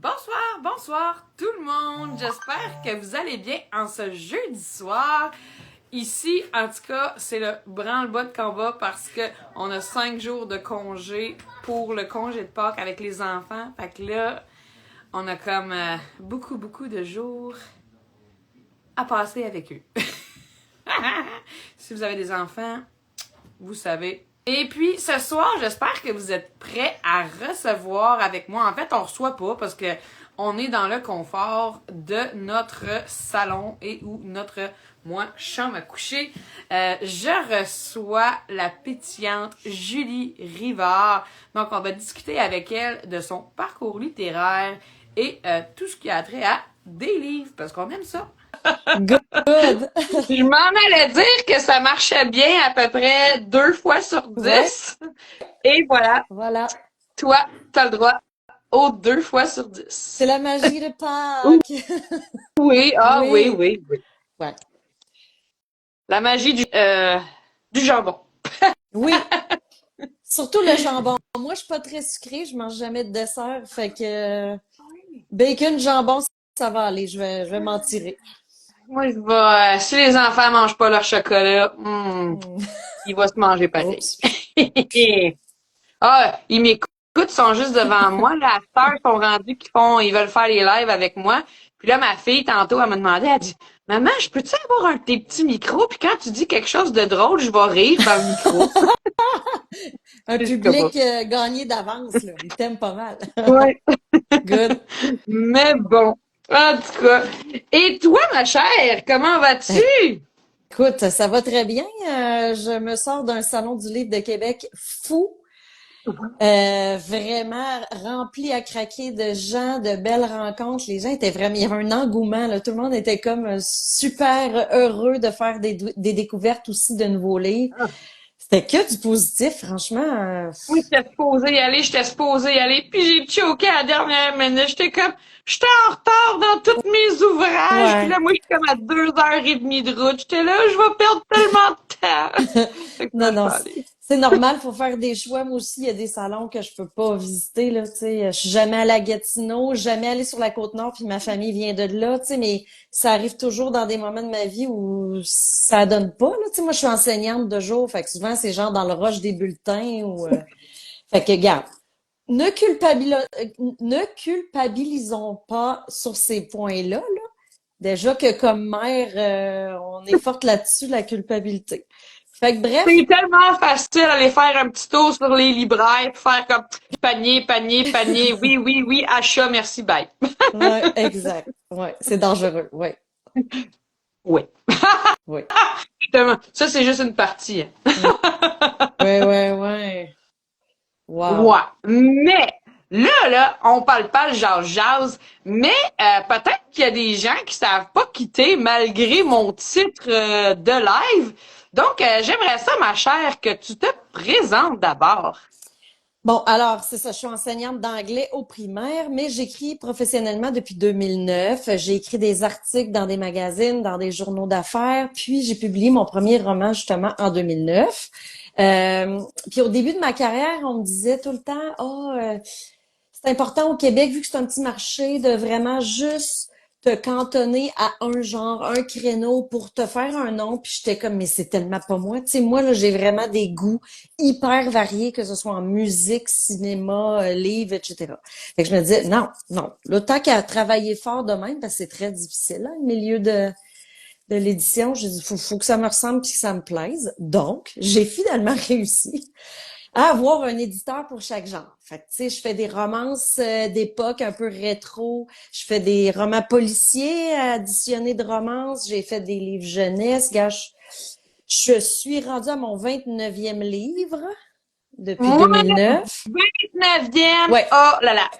Bonsoir tout le monde. J'espère que vous allez bien en ce jeudi soir. Ici, en tout cas, c'est le branle-bas de combat parce que on a 5 jours de congé pour le congé de Pâques avec les enfants. Fait que là, on a comme beaucoup de jours à passer avec eux. Si vous avez des enfants, vous savez. Et puis, ce soir, j'espère que vous êtes prêts à recevoir avec moi. En fait, on reçoit pas parce que on est dans le confort de notre salon et ou notre, chambre à coucher. Je reçois la pétillante Julie Rivard. Donc, on va discuter avec elle de son parcours littéraire et tout ce qui a trait à des livres parce qu'on aime ça. Good. Je m'en allais dire que ça marchait bien à peu près 2 fois sur 10. Ouais. Et voilà, Voilà. toi, t'as le droit aux 2 fois sur 10. C'est la magie de Pâques. Oui, oui, Oui. oui, oui. Ouais. La magie du jambon. Oui. Surtout le jambon. Moi, je suis pas très sucrée, je mange jamais de dessert. Fait que bacon, jambon, ça va aller. Je vais m'en tirer. Moi, je vais, si les enfants mangent pas leur chocolat, Hmm. il va se manger pareil. Oups. Ah, ils m'écoutent, ils sont juste devant moi. Là, à cette heure, ils sont rendus ils veulent faire les lives avec moi. Puis là, ma fille, tantôt, elle m'a demandé, elle dit, Maman, je peux-tu avoir un de tes petits micros? Puis quand tu dis quelque chose de drôle, je vais rire dans le micro. Un Je sais pas. public gagné d'avance, là. Il t'aime pas mal. Ouais. Good. Mais bon. En tout cas. Et toi, ma chère, comment Ben, vas-tu? écoute, ça va très bien. Je me sors d'un salon du livre de Québec fou. Vraiment rempli à craquer de gens, de belles rencontres. Les gens étaient vraiment, il y avait un engouement, là. Tout le monde était comme super heureux de faire des découvertes aussi de nouveaux livres. C'était que du positif, franchement. Oui, j'étais supposée y aller, puis j'ai choqué à la dernière minute. J'étais en retard dans tous mes ouvrages, puis Ouais. là, moi, je suis comme à 2h30 de route. J'étais là, je vais perdre tellement de temps. Fait que Non, là, je non, peux aller. c'est normal, faut faire des choix. Moi aussi, il y a des salons que je peux pas visiter, là, tu sais. Je suis jamais allée à Gatineau, jamais allée sur la Côte-Nord, puis ma famille vient de là, tu sais, mais ça arrive toujours dans des moments de ma vie où ça donne pas, là, tu sais. Moi, je suis enseignante de jour, fait que souvent, c'est genre dans le rush des bulletins ou, fait que, regarde, ne culpabilisons pas sur ces points-là, là. Déjà que comme mère, on est forte là-dessus, la culpabilité. Fait que bref, C'est tellement facile d'aller faire un petit tour sur les libraires, puis faire comme panier, oui, achat, merci, bye. ouais, exact. Ouais, c'est dangereux. Ouais, Oui. ouais. Justement, ça, c'est juste une partie, hein. Mm. Ouais, ouais, ouais. Ouais. Wow. Mais là, on parle pas le jazz, mais peut-être qu'il y a des gens qui savent pas quitter malgré mon titre de live. Donc, j'aimerais ça, ma chère, que tu te présentes d'abord. Bon, alors, c'est ça, je suis enseignante d'anglais au primaire, mais j'écris professionnellement depuis 2009. J'ai écrit des articles dans des magazines, dans des journaux d'affaires, puis j'ai publié mon premier roman justement en 2009. Puis au début de ma carrière, on me disait tout le temps, c'est important au Québec, vu que c'est un petit marché, de vraiment juste te cantonner à un genre, un créneau pour te faire un nom. Puis j'étais comme, mais c'est tellement pas moi. Tu sais, moi, là, j'ai vraiment des goûts hyper variés, que ce soit en musique, cinéma, livres, etc. Fait que je me disais, non, non. Là, tant qu'à travailler fort de même, parce que c'est très difficile, hein, le milieu de l'édition, j'ai dit, faut que ça me ressemble puis que ça me plaise. Donc, j'ai finalement réussi à avoir un éditeur pour chaque genre. Fait que, tu sais, je fais des romances d'époque un peu rétro, je fais des romans policiers additionnés de romances, j'ai fait des livres jeunesse. Gars, je suis rendue à mon 29e livre depuis Moi, 2009. 29e, Ouais. oh là là.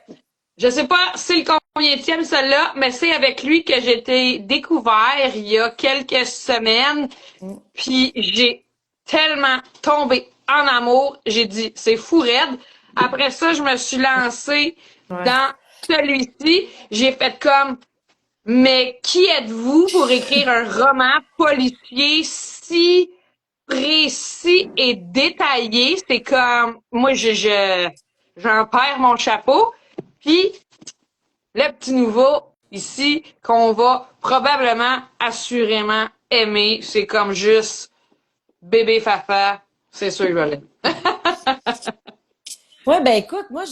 Je sais pas c'est le combienième celui-là, mais c'est avec lui que j'ai été découvert il y a quelques semaines. Mm. Puis j'ai tellement tombé en amour. J'ai dit, c'est fou raide. Après ça, je me suis lancée Ouais. dans celui-ci. J'ai fait comme, mais qui êtes-vous pour écrire un roman policier si précis et détaillé? C'est comme, moi, j'en perds mon chapeau. Puis le petit nouveau ici qu'on va probablement, assurément aimer. C'est comme juste bébé fafa. C'est sûr que je l'aime. Ouais, ben écoute, moi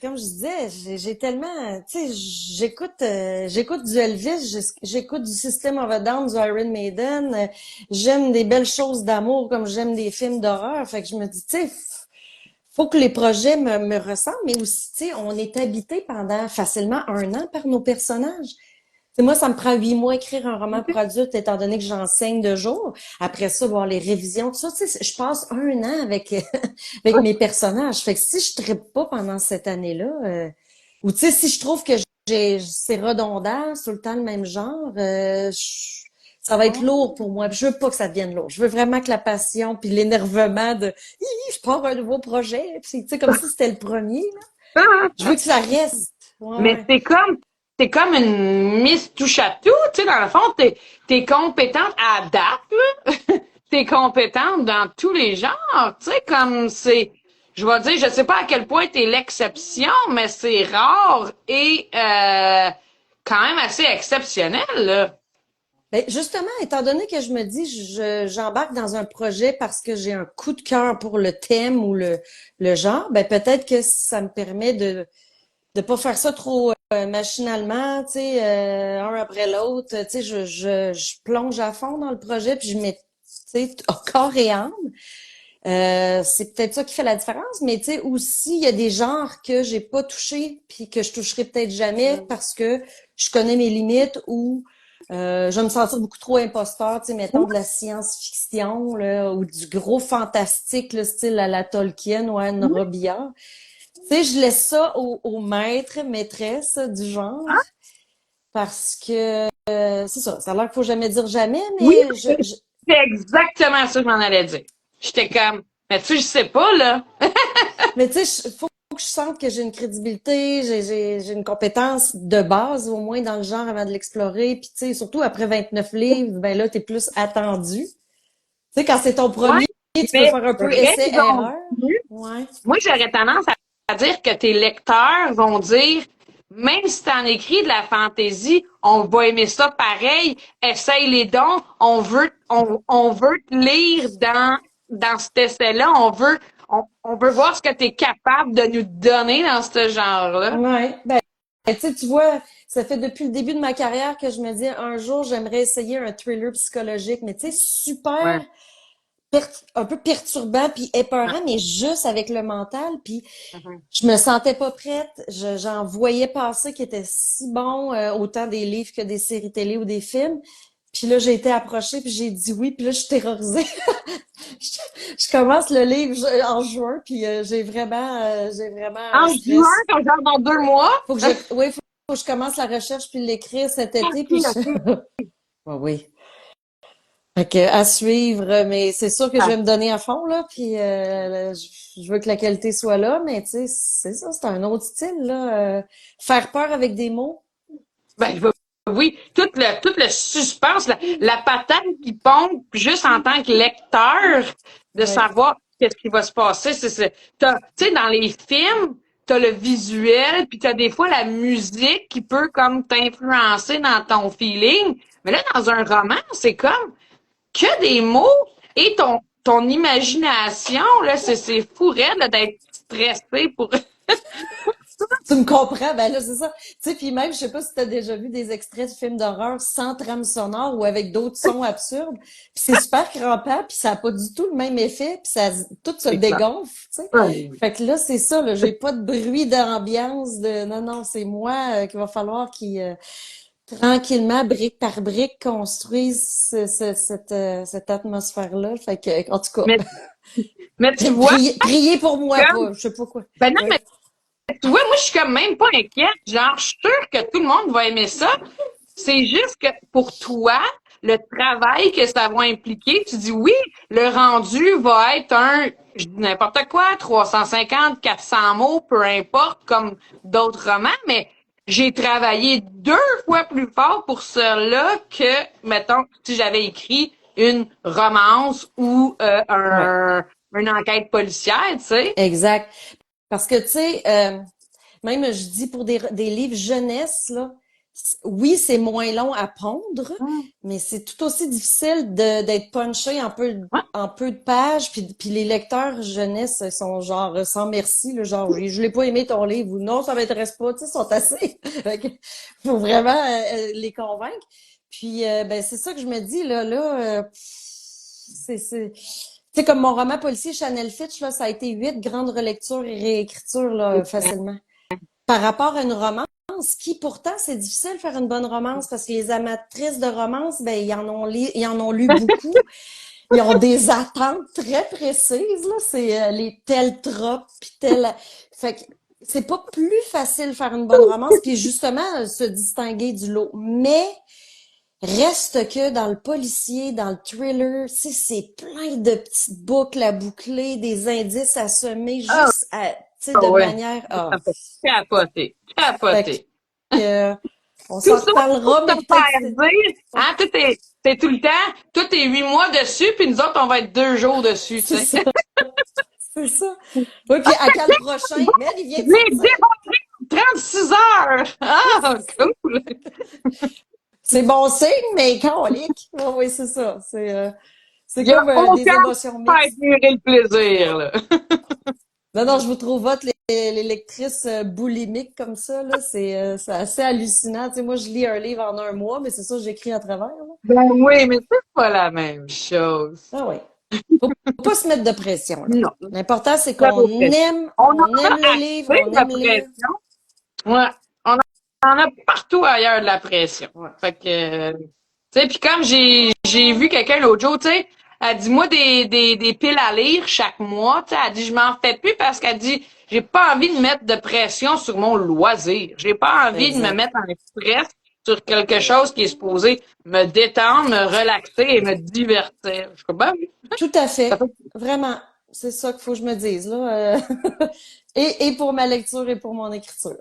comme je disais, j'ai tellement, tu sais, j'écoute du Elvis, j'écoute du System of a Down, du Iron Maiden, j'aime des belles choses d'amour comme j'aime des films d'horreur, fait que je me dis, tu sais, faut que les projets me ressemblent, mais aussi, tu sais, on est habité pendant facilement 1 an par nos personnages. C'est moi, ça me prend 8 mois écrire un roman pour adultes, étant donné que j'enseigne de jour. Après ça, bon, les révisions, tout ça, tu sais, je passe 1 an avec avec mes personnages. Fait que si je trippe pas pendant cette année-là, ou tu sais, si je trouve que c'est redondant, c'est tout le temps le même genre, ça va être lourd pour moi. Puis je veux pas que ça devienne lourd. Je veux vraiment que la passion puis l'énervement de, je pars un nouveau projet, puis tu sais, comme si c'était le premier. Là. Je veux que ça reste. Ouais, Mais ouais. t'es comme une Miss Touche-à-tout, tu sais, dans le fond, t'es compétente à date, là. T'es compétente dans tous les genres, tu sais, comme c'est, je vais dire, je sais pas à quel point t'es l'exception, mais c'est rare et quand même assez exceptionnel, là. Ben, justement, étant donné que je me dis, j'embarque dans un projet parce que j'ai un coup de cœur pour le thème ou le genre, ben peut-être que ça me permet de pas faire ça trop machinalement, tu sais, un après l'autre. Tu sais, je plonge à fond dans le projet puis je mets, tu sais, corps et âme. C'est peut-être ça qui fait la différence, mais tu sais aussi il y a des genres que j'ai pas touché puis que je toucherai peut-être jamais parce que je connais mes limites ou je vais me sentir beaucoup trop imposteur, tu sais, mettons de la science-fiction là, ou du gros fantastique, là, style à la Tolkien ou à Anne Robillard. Tu sais, je laisse ça aux maîtres, maîtresses du genre parce que c'est ça. Ça a l'air qu'il faut jamais dire jamais, Oui, mais c'est exactement ça que je m'en allais dire. J'étais comme, mais tu sais, je sais pas, là. mais tu sais, faut que je sente que j'ai une crédibilité, j'ai une compétence de base, au moins dans le genre avant de l'explorer. Puis tu sais, surtout après 29 livres, ben là, t'es plus attendu. Tu sais, quand c'est ton Ouais, premier, tu peux mais faire un peu raison. essai-erreur. Ouais. Moi, j'aurais tendance à dire que tes lecteurs vont dire, même si t'en écris de la fantaisie, on va aimer ça pareil, essaye les dons, on veut te lire dans cet essai-là, on veut voir ce que tu es capable de nous donner dans ce genre-là. Ouais. Ben, tu vois, ça fait depuis le début de ma carrière que je me dis un jour, j'aimerais essayer un thriller psychologique, mais tu sais, super Ouais. un peu perturbant puis épeurant, mais juste avec le mental. Puis Mhm. je me sentais pas prête. J'en voyais passer qui étaient si bons, autant des livres que des séries télé ou des films. Puis là, j'ai été approchée, puis j'ai dit oui, puis là, je suis terrorisée. je, je commence le livre en juin, puis j'ai vraiment un En juin, stress. comme genre dans 2 mois. Faut que je commence la recherche puis l'écrire cet été, Ok, puis ok. ouais, oui. Fait que, à suivre, mais c'est sûr que je vais me donner à fond, là, puis je veux que la qualité soit là, mais tu sais, c'est ça, c'est un autre style, là. Faire peur avec des mots. Ben, oui, tout le suspense, la patate qui pompe juste en tant que lecteur de Ouais. savoir qu'est-ce qui va se passer. Tu sais, dans les films, t'as le visuel, puis t'as des fois la musique qui peut comme t'influencer dans ton feeling. Mais là, dans un roman, c'est comme que des mots et ton imagination, là, c'est fou raide, là, d'être stressé pour. Tu me comprends? Ben là, c'est ça. Tu sais, puis même, je sais pas si tu as déjà vu des extraits de films d'horreur sans trame sonore ou avec d'autres sons absurdes. Puis c'est super crampant, puis ça a pas du tout le même effet, puis ça tout se C'est clair. dégonfle, tu sais. Fait que là, c'est ça, là, j'ai pas de bruit d'ambiance de non, non, c'est moi qu'il va falloir qu'il tranquillement, brique par brique, construise cette atmosphère-là. Fait que, en tout cas, Mais, mais tu vois, priez pour moi, comme, pas, je sais pas quoi. ben non, Oui, mais tu vois, moi, je suis comme même pas inquiète. Genre, je suis sûre que tout le monde va aimer ça. C'est juste que pour toi, le travail que ça va impliquer, tu dis oui, le rendu va être je dis n'importe quoi, 350, 400 mots, peu importe, comme d'autres romans, mais j'ai travaillé 2 fois plus fort pour cela que, mettons, si j'avais écrit une romance ou ouais, une enquête policière, tu sais. exact. Parce que, tu sais, Même, je dis, pour des livres jeunesse, là, oui, c'est moins long à pondre, Hum, mais c'est tout aussi difficile d'être punché ouais. en peu de pages. Puis les lecteurs jeunesse sont genre sans merci, le genre, je l'ai pas aimé ton livre ou non, ça m'intéresse pas, tu sais, sont assez. Fait que faut vraiment les convaincre. Puis, ben, c'est ça que je me dis, c'est, tu sais, comme mon roman policier Chanel Fitch, là, ça a été 8 grandes relectures et réécritures, là, facilement. Par rapport à une romance, qui pourtant, c'est difficile de faire une bonne romance parce que les amatrices de romance, ben, ils en ont lu beaucoup. Ils ont des attentes très précises, là. C'est les tels tropes, puis tel... Fait que c'est pas plus facile de faire une bonne romance, puis justement, se distinguer du lot. Mais reste que dans le policier, dans le thriller, tu sais, c'est plein de petites boucles à boucler, des indices à semer, Ah, juste à, tu sais, ah de ouais. manière... Ça Ah. fait capoter. Fait Capoter. que, on Tout s'en ça pour reparlera, te mais peut-être... faire dire, hein, t'es tout le temps, toi t'es 8 mois dessus, puis nous autres, on va être 2 jours dessus, tu C'est sais. ça, c'est ça. Oui, puis à quand le prochain? Mais il vient Je de l'ai sortir. dévoré en 36 heures! Ah, cool! C'est bon signe, mais colique. Oui, oui, c'est ça. C'est Il n'y a comme des aucun émotions faire mixtes. durer le plaisir, là. Non, non, je vous trouve hot, les lectrices boulimiques comme ça, là. C'est assez hallucinant. Tu sais, moi, je lis un livre en un mois, mais c'est ça, j'écris à travers, là. Ben oui, mais c'est pas la même chose. Ah oui. Faut pas se mettre de pression, là. Non, L'important, c'est zéro pression. On on en a aime le livre, assez on de aime lire. pression. Ouais. On en a partout ailleurs de la pression. Ouais. Fait que, tu sais, puis comme j'ai vu quelqu'un l'autre jour, tu sais, elle dit, moi, des piles à lire chaque mois, tu sais, elle dit, je m'en fais plus parce qu'elle dit, j'ai pas envie de mettre de pression sur mon loisir. J'ai pas envie de me Exact. mettre en stress sur quelque chose qui est supposé me détendre, me relaxer et me divertir. Je suis comme, ben oui. Tout à fait. Vraiment. C'est ça qu'il faut que je me dise, là. Et pour ma lecture et pour mon écriture.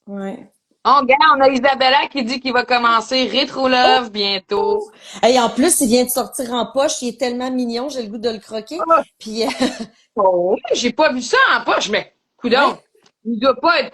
Ouais. On regarde, on a Isabella qui dit qu'il va commencer Rétro Oh! Love bientôt. Et en plus, il vient de sortir en poche. Il est tellement mignon, j'ai le goût de le croquer. Ah, Puis, oh, j'ai pas vu ça en poche, mais ouais. coudonc, il doit pas être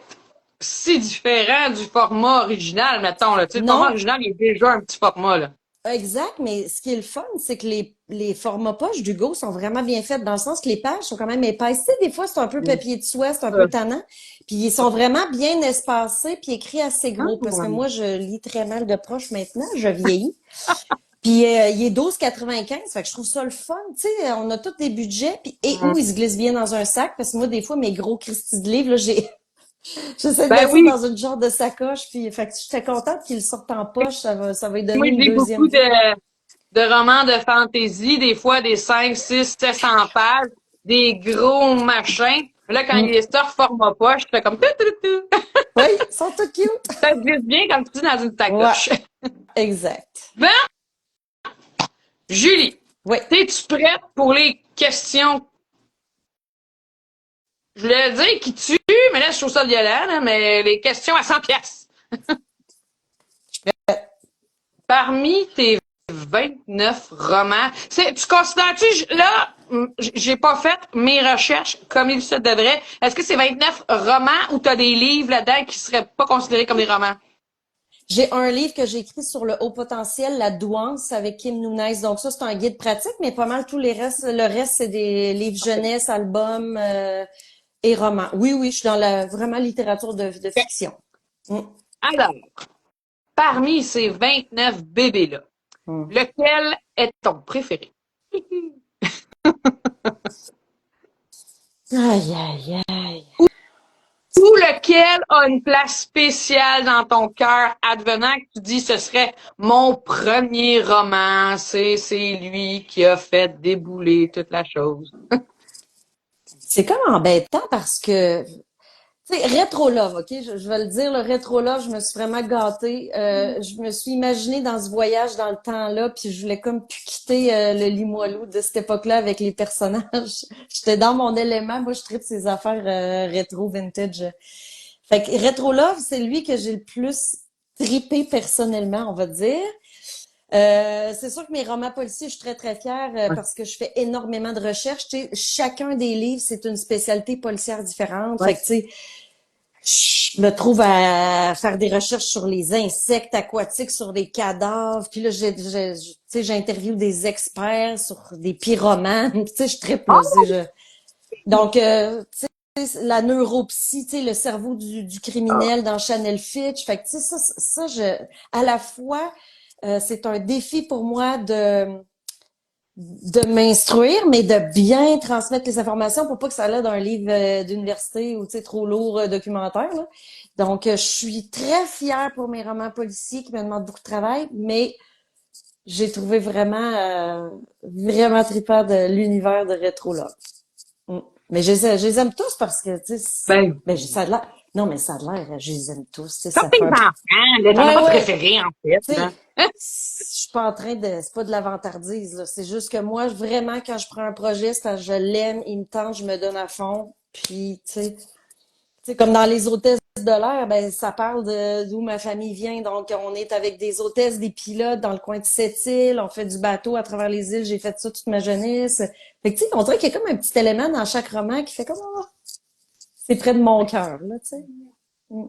si différent du format original, mettons. Là. Tu sais, le format Non, original, il est déjà un petit format. Là. exact. Mais ce qui est le fun, c'est que les formats poche d'Hugo sont vraiment bien faits dans le sens que les pages sont quand même épaisses. Tu sais, des fois, c'est un peu Mm. papier de soie, c'est un peu tannant. Puis, ils sont vraiment bien espacés puis écrits assez Ah, gros. Parce que ouais. moi, je lis très mal de proche maintenant. Je vieillis. Puis il est 12,95, fait que je trouve ça le fun. Tu sais, on a tous des budgets, puis et où Mm. ils se glissent bien dans un sac, parce que moi, des fois, mes gros Christy de livres, là, j'essaie de Ben mettre ça oui, dans une genre de sacoche, puis fait que j'étais contente qu'ils sortent en poche, ça va lui donner moi, je une lis deuxième beaucoup vie. de romans de fantasy, des fois des 5, 6, 700 pages, des gros machins. Là, quand Mm. il est sort format poche, je fais comme tout, tout, tout. Oui, ils sont tout cute. Ça se glisse bien comme tu dis dans une Ouais, sacoche. exact. Ben, Julie, Oui. es-tu prête pour les questions? Je voulais dire qui tue, mais là, je trouve ça violent, là, mais les questions à 100 pièces. Parmi tes 29 romans, tu considères-tu, là, j'ai pas fait mes recherches comme il se devrait. Est-ce que c'est 29 romans ou t'as des livres là-dedans qui seraient pas considérés comme des romans? J'ai un livre que j'ai écrit sur le haut potentiel, la douance avec Kim Nunes. Donc ça, c'est un guide pratique, mais pas mal tous les restes. Le reste, c'est des livres jeunesse, albums et romans. Oui, oui, je suis dans la vraiment littérature de fiction. Mm. Alors, parmi ces 29 bébés-là, Mm. lequel est ton préféré? Aïe, aïe, aïe. Ou lequel a une place spéciale dans ton cœur, advenant que tu dis ce serait mon premier roman, c'est lui qui a fait débouler toute la chose. C'est comme embêtant parce que, tu sais, rétro love, ok? Je vais le dire, le rétro love, je me suis vraiment gâtée. Je me suis imaginée dans ce voyage dans le temps-là, puis je voulais comme plus quitter le Limoilou de cette époque-là avec les personnages. J'étais dans mon élément. Moi, je tripe ces affaires rétro, vintage. Fait que rétro love, c'est lui que j'ai le plus tripé personnellement, on va dire. C'est sûr que mes romans policiers, je suis très, très fière parce que je fais énormément de recherches. Tu sais, chacun des livres, c'est une spécialité policière différente. Ouais. Fait que, tu sais, je me trouve à faire des recherches sur les insectes aquatiques, sur des cadavres. Puis là, tu sais, j'interviewe des experts sur des pyromanes. Tu sais, je triple, là, tu sais, donc, tu sais, la neuropsie, tu sais, le cerveau du criminel dans Chanel Fitch. Fait que, tu sais, à la fois, c'est un défi pour moi de m'instruire, mais de bien transmettre les informations pour pas que ça aille d'un livre d'université ou, tu sais, trop lourd documentaire, là. Donc, je suis très fière pour mes romans policiers qui me demandent beaucoup de travail, mais j'ai trouvé vraiment trippant de l'univers de Rétrologue. Mm. Mais je les aime tous parce que, tu sais, Ben, ben, ça a l'air, non, mais ça a l'air, je les aime tous, tu sais, comme ça tes fait un, enfants, là, t'en as ouais, pas de ouais, préféré, en fait, tu là. sais, je suis pas en train de, c'est pas de la vantardise, là. C'est juste que moi, vraiment, quand je prends un projet, c'est parce que je l'aime, il me tente, je me donne à fond. Puis, tu sais, comme dans les hôtesses de l'air, ben, ça parle d'où ma famille vient. Donc, on est avec des hôtesses, des pilotes dans le coin de Sept-Îles. On fait du bateau à travers les îles. J'ai fait ça toute ma jeunesse. Fait que, tu sais, on dirait qu'il y a comme un petit élément dans chaque roman qui fait comme, oh, c'est près de mon cœur, là, tu sais. Mm.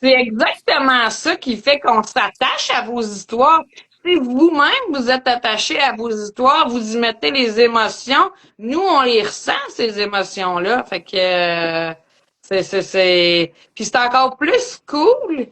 C'est exactement ça qui fait qu'on s'attache à vos histoires. Si vous-même vous êtes attaché à vos histoires, vous y mettez les émotions, nous on les ressent ces émotions-là. Fait que puis c'est encore plus cool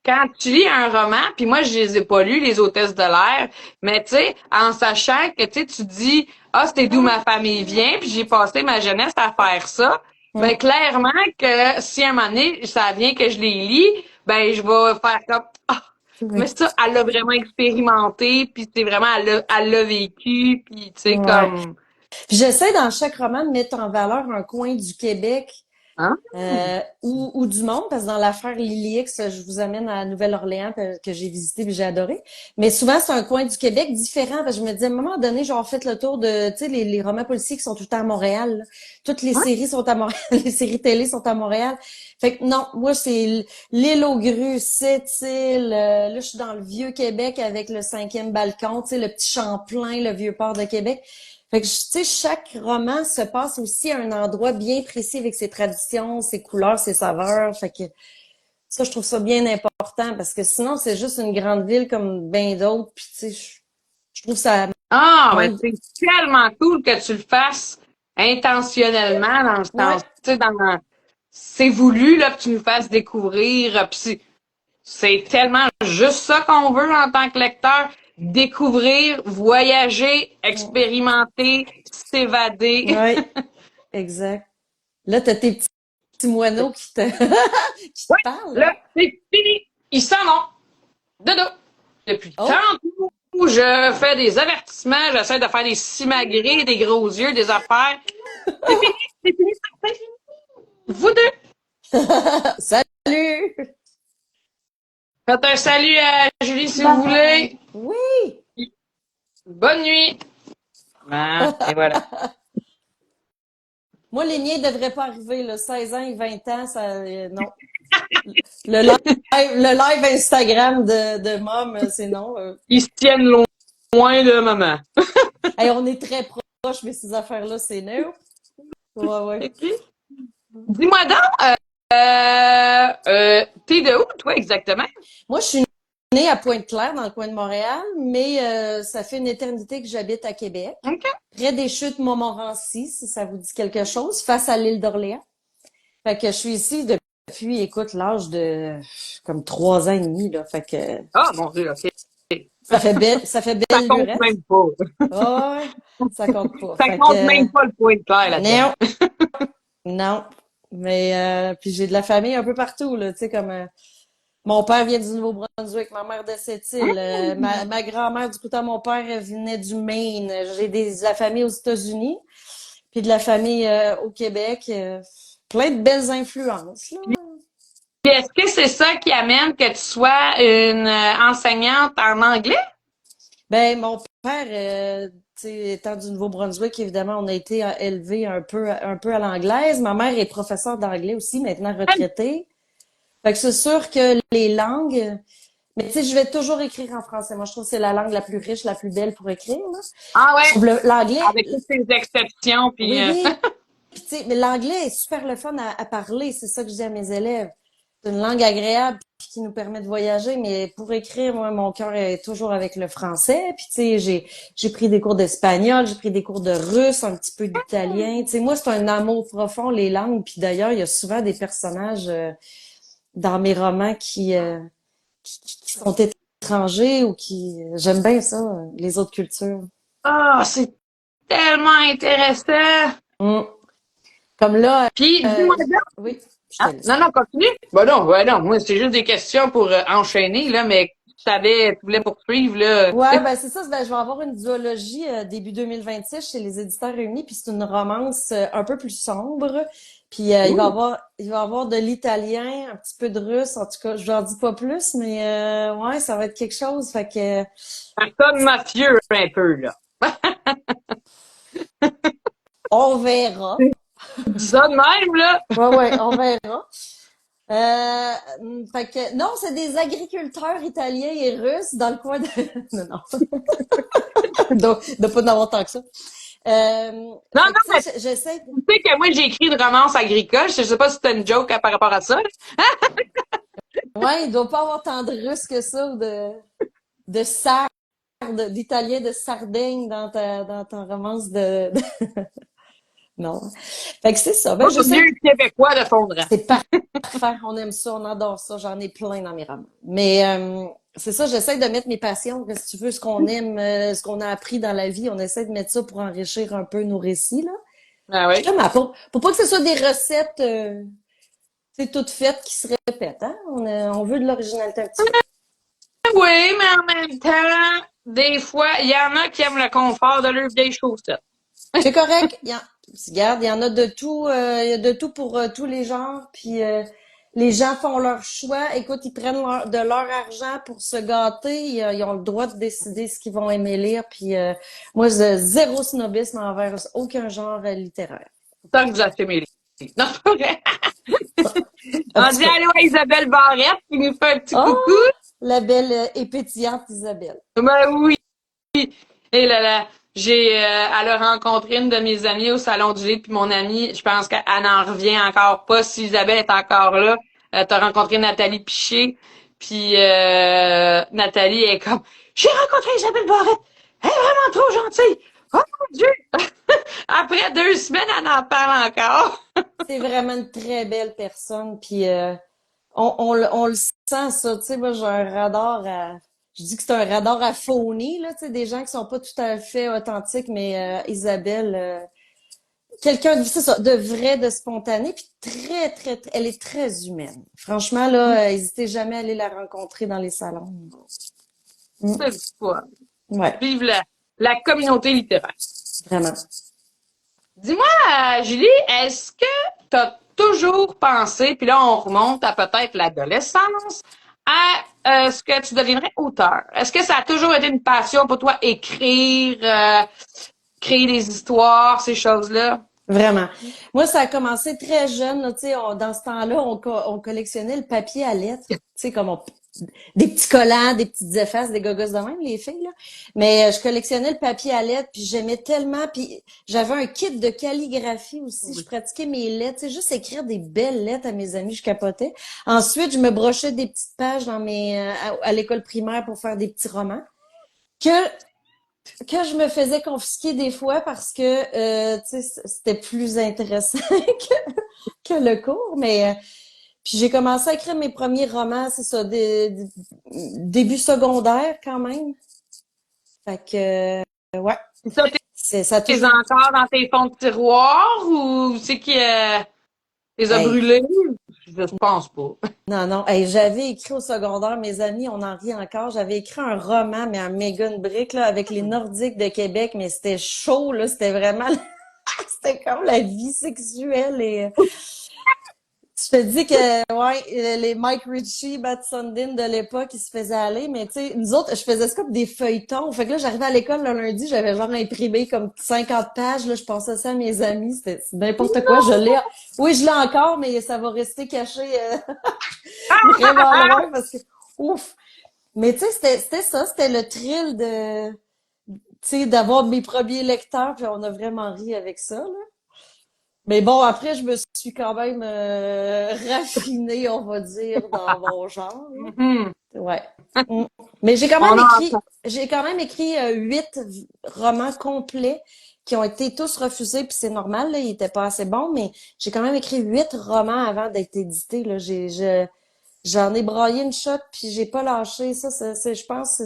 quand tu lis un roman, puis moi je les ai pas lus les hôtesses de l'air, mais tu sais en sachant que tu dis ah c'était d'où ma famille vient, puis j'ai passé ma jeunesse à faire ça. Mm. Ben clairement que si à un moment donné, ça vient que je les lis, ben je vais faire comme ah, mais Oui. ça, elle l'a vraiment expérimenté, puis c'est vraiment elle l'a vécu, puis tu sais Ouais. comme Puis j'essaie dans chaque roman de mettre en valeur un coin du Québec hein? ou du monde, parce que dans l'affaire Lily X, je vous amène à Nouvelle-Orléans que j'ai visité et j'ai adoré. Mais souvent, c'est un coin du Québec différent, parce que je me dis, à un moment donné, genre, fait le tour de, tu sais, les romans policiers qui sont tout le temps à Montréal, là. Toutes les Ouais. séries sont à Montréal, les séries télé sont à Montréal. Fait que non, moi, c'est l'île aux grues, Sept-Îles, là, je suis dans le Vieux-Québec avec le 5e balcon, tu sais, le petit Champlain, le Vieux-Port de Québec. Fait que, tu sais, chaque roman se passe aussi à un endroit bien précis avec ses traditions, ses couleurs, ses saveurs. Fait que ça, je trouve ça bien important parce que sinon, c'est juste une grande ville comme bien d'autres. Puis, tu sais, je trouve ça Ah, ben manque. c'est tellement cool que tu le fasses intentionnellement dans le Ouais, sens, tu sais, c'est voulu là que tu nous fasses découvrir, puis c'est tellement juste ça qu'on veut en tant que lecteur, découvrir, voyager, expérimenter, s'évader. ouais, exact. Là, t'as tes petits moineaux qui te Ouais, parlent, là, là. c'est fini. Ils s'en vont. Dodo. Depuis Oh! tantôt, je fais des avertissements, j'essaie de faire des simagrées, des gros yeux, des affaires. C'est fini, c'est fini. Vous deux. Salut! Faites un salut à Julie si vous voulez. Oui! Bonne nuit. Ah, et voilà. Moi, les miens devraient pas arriver, là. 16 ans et 20 ans, ça, non. Le live Instagram de Mom, c'est non. Ils se tiennent loin de maman. Hey, on est très proches, mais ces affaires-là, c'est non. Ouais, ouais. Dis-moi donc, t'es de où, toi, exactement? Moi, je suis née à Pointe-Claire, dans le coin de Montréal, mais ça fait une éternité que j'habite à Québec, OK. près des chutes Montmorency, si ça vous dit quelque chose, face à l'île d'Orléans. Fait que je suis ici depuis, écoute, l'âge de comme 3 ans et demi, là. Fait que Ah, mon Dieu, OK. ça fait Ça belle compte lurette. même pas. Ah ouais, ça compte pas. Ça Fait compte que même pas le point de clair là-dedans. non, non. Mais puis j'ai de la famille un peu partout, là, tu sais, comme mon père vient du Nouveau-Brunswick, ma mère de Sept-Îles, ma grand-mère, du côté de mon père, elle venait du Maine. J'ai de la famille aux États-Unis, puis de la famille au Québec. Plein de belles influences, là. Puis est-ce que c'est ça qui amène que tu sois une enseignante en anglais? Ben, mon père, tu sais, étant du Nouveau-Brunswick, évidemment, on a été élevés un peu à l'anglaise. Ma mère est professeure d'anglais aussi, maintenant retraitée. Fait que c'est sûr que les langues, mais tu sais, je vais toujours écrire en français. Moi, je trouve que c'est la langue la plus riche, la plus belle pour écrire, là. Ah Je ouais, trouve l'anglais, avec toutes ces exceptions, puis oui, oui. Puis, tu sais, mais l'anglais est super le fun à parler. C'est ça que je dis à mes élèves. c'est une langue agréable puis qui nous permet de voyager, mais pour écrire, moi, mon cœur est toujours avec le français. Puis tu sais, j'ai pris des cours d'espagnol, j'ai pris des cours de russe, un petit peu d'italien. Tu sais, moi, c'est un amour profond les langues. Puis d'ailleurs, il y a souvent des personnages dans mes romans qui sont étrangers ou qui j'aime bien ça, les autres cultures. Ah, c'est tellement intéressant. Mm. Comme là, Puis, dis-moi donc. oui, je te Ah, laisse. non, non, continue. Ben non, moi, c'est juste des questions pour enchaîner, là, mais tu voulais poursuivre, là. Ouais, ben c'est ça. Ben, je vais avoir une duologie début 2026 chez les éditeurs réunis, puis c'est une romance un peu plus sombre. Puis Ouh. il va avoir de l'italien, un petit peu de russe. En tout cas, je n'en dis pas plus, mais ouais, ça va être quelque chose. Fait que Un code mafieux, un peu, là. on verra. Dis ça de même, là. Ouais, on verra. Fait que non, c'est des agriculteurs italiens et russes dans le coin de. Non, non. Donc, de pas en avoir tant que ça. Non, Fait que non, tu mais sais, j'essaie. tu sais que moi, j'ai écrit une romance agricole. Je sais pas si t'as une joke par rapport à ça, là. Ouais, il doit pas avoir tant de Russes que ça ou de sardes, d'italien de Sardaigne dans ta romance non. Fait que c'est ça. Ben, Moi, je c'est mieux sais. le Québécois de fondre. C'est parfait. On aime ça, on adore ça. J'en ai plein dans mes romans. Mais c'est ça, j'essaie de mettre mes passions, que si tu veux, ce qu'on aime, ce qu'on a appris dans la vie, on essaie de mettre ça pour enrichir un peu nos récits, là. Ah oui. Justement, pour pas que ce soit des recettes c'est toutes faites qui se répètent, hein? On veut de l'originalité un petit peu. Oui, mais en même temps, des fois, il y en a qui aiment le confort de leurs vieilles chaussettes. C'est correct. Regarde, il y en a de tout, il y a de tout pour tous les genres. Puis les gens font leur choix. Écoute, ils prennent de leur argent pour se gâter. Ils ont le droit de décider ce qu'ils vont aimer lire. Puis moi, j'ai zéro snobisme envers aucun genre littéraire. Tant que vous achetez mes livres. Non, c'est pas vrai. En On tout dit cas, allô à Isabelle Barrette qui nous fait un petit oh, coucou. la belle et pétillante Isabelle. Ben oui. Et là là, elle a rencontré une de mes amies au Salon du Livre, puis mon amie, je pense qu'elle n'en revient encore pas. Si Isabelle est encore là, t'as rencontré Nathalie Piché, puis Nathalie est comme, j'ai rencontré Isabelle Barrette, elle est vraiment trop gentille. Oh mon Dieu! Après 2 semaines, elle en parle encore. C'est vraiment une très belle personne. Puis on le sent, ça. Tu sais, moi, j'ai un radar à. Je dis que c'est un radar à phony, là, tu sais, des gens qui sont pas tout à fait authentiques, mais Isabelle, quelqu'un de, c'est ça, de vrai, de spontané, puis elle est très humaine. Franchement, là, hésitez jamais à aller la rencontrer dans les salons. Mm. C'est du fun. Ouais, Vive la communauté littéraire. vraiment. Dis-moi, Julie, est-ce que tu as toujours pensé, puis là on remonte à peut-être l'adolescence, à ce que tu deviendrais auteur? Est-ce que ça a toujours été une passion pour toi, écrire, créer des histoires, ces choses-là? Vraiment. Moi, ça a commencé très jeune, là, tu sais, dans ce temps-là, on collectionnait le papier à lettres, tu sais, des petits collants, des petites effaces, des gogos de même, les filles, là. Mais je collectionnais le papier à lettres, puis j'aimais tellement, puis j'avais un kit de calligraphie aussi, je pratiquais mes lettres, tu sais, juste écrire des belles lettres à mes amis, je capotais. Ensuite, je me brochais des petites pages à l'école primaire pour faire des petits romans que que je me faisais confisquer des fois parce que tu sais c'était plus intéressant que le cours, mais puis j'ai commencé à écrire mes premiers romans, c'est ça, début secondaire quand même. Fait que ouais, Ça, ça a t'es toujours. encore dans tes fonds de tiroir ou c'est qui les a Hey, brûlés? Je pense pas. non, non. Hey, j'avais écrit au secondaire, mes amis, on en rit encore. J'avais écrit un roman, mais un méga une brique, là, avec les Nordiques de Québec, mais c'était chaud, là. C'était vraiment, c'était comme la vie sexuelle et je te dis que, ouais, les Mike Ritchie, Matt Sundin de l'époque, ils se faisaient aller, mais tu sais, nous autres, je faisais ça comme des feuilletons. Fait que là, j'arrivais à l'école le lundi, j'avais genre imprimé comme 50 pages, là, je passais ça à mes amis, c'est n'importe quoi, je l'ai. Oui, je l'ai encore, mais ça va rester caché vraiment loin parce que, ouf. Mais tu sais, c'était ça, c'était le thrill de, tu sais, d'avoir mes premiers lecteurs, puis on a vraiment ri avec ça, là. Mais bon, après, je me suis quand même raffinée, on va dire, dans mon genre, là. Mhm. Ouais. Mm. Mais On a j'ai quand même écrit 8 romans complets qui ont été tous refusés, puis c'est normal, là, ils étaient pas assez bons, mais j'ai quand même écrit 8 romans avant d'être édité, là. J'en ai braillé une shot, puis j'ai pas lâché. Ça, je pense,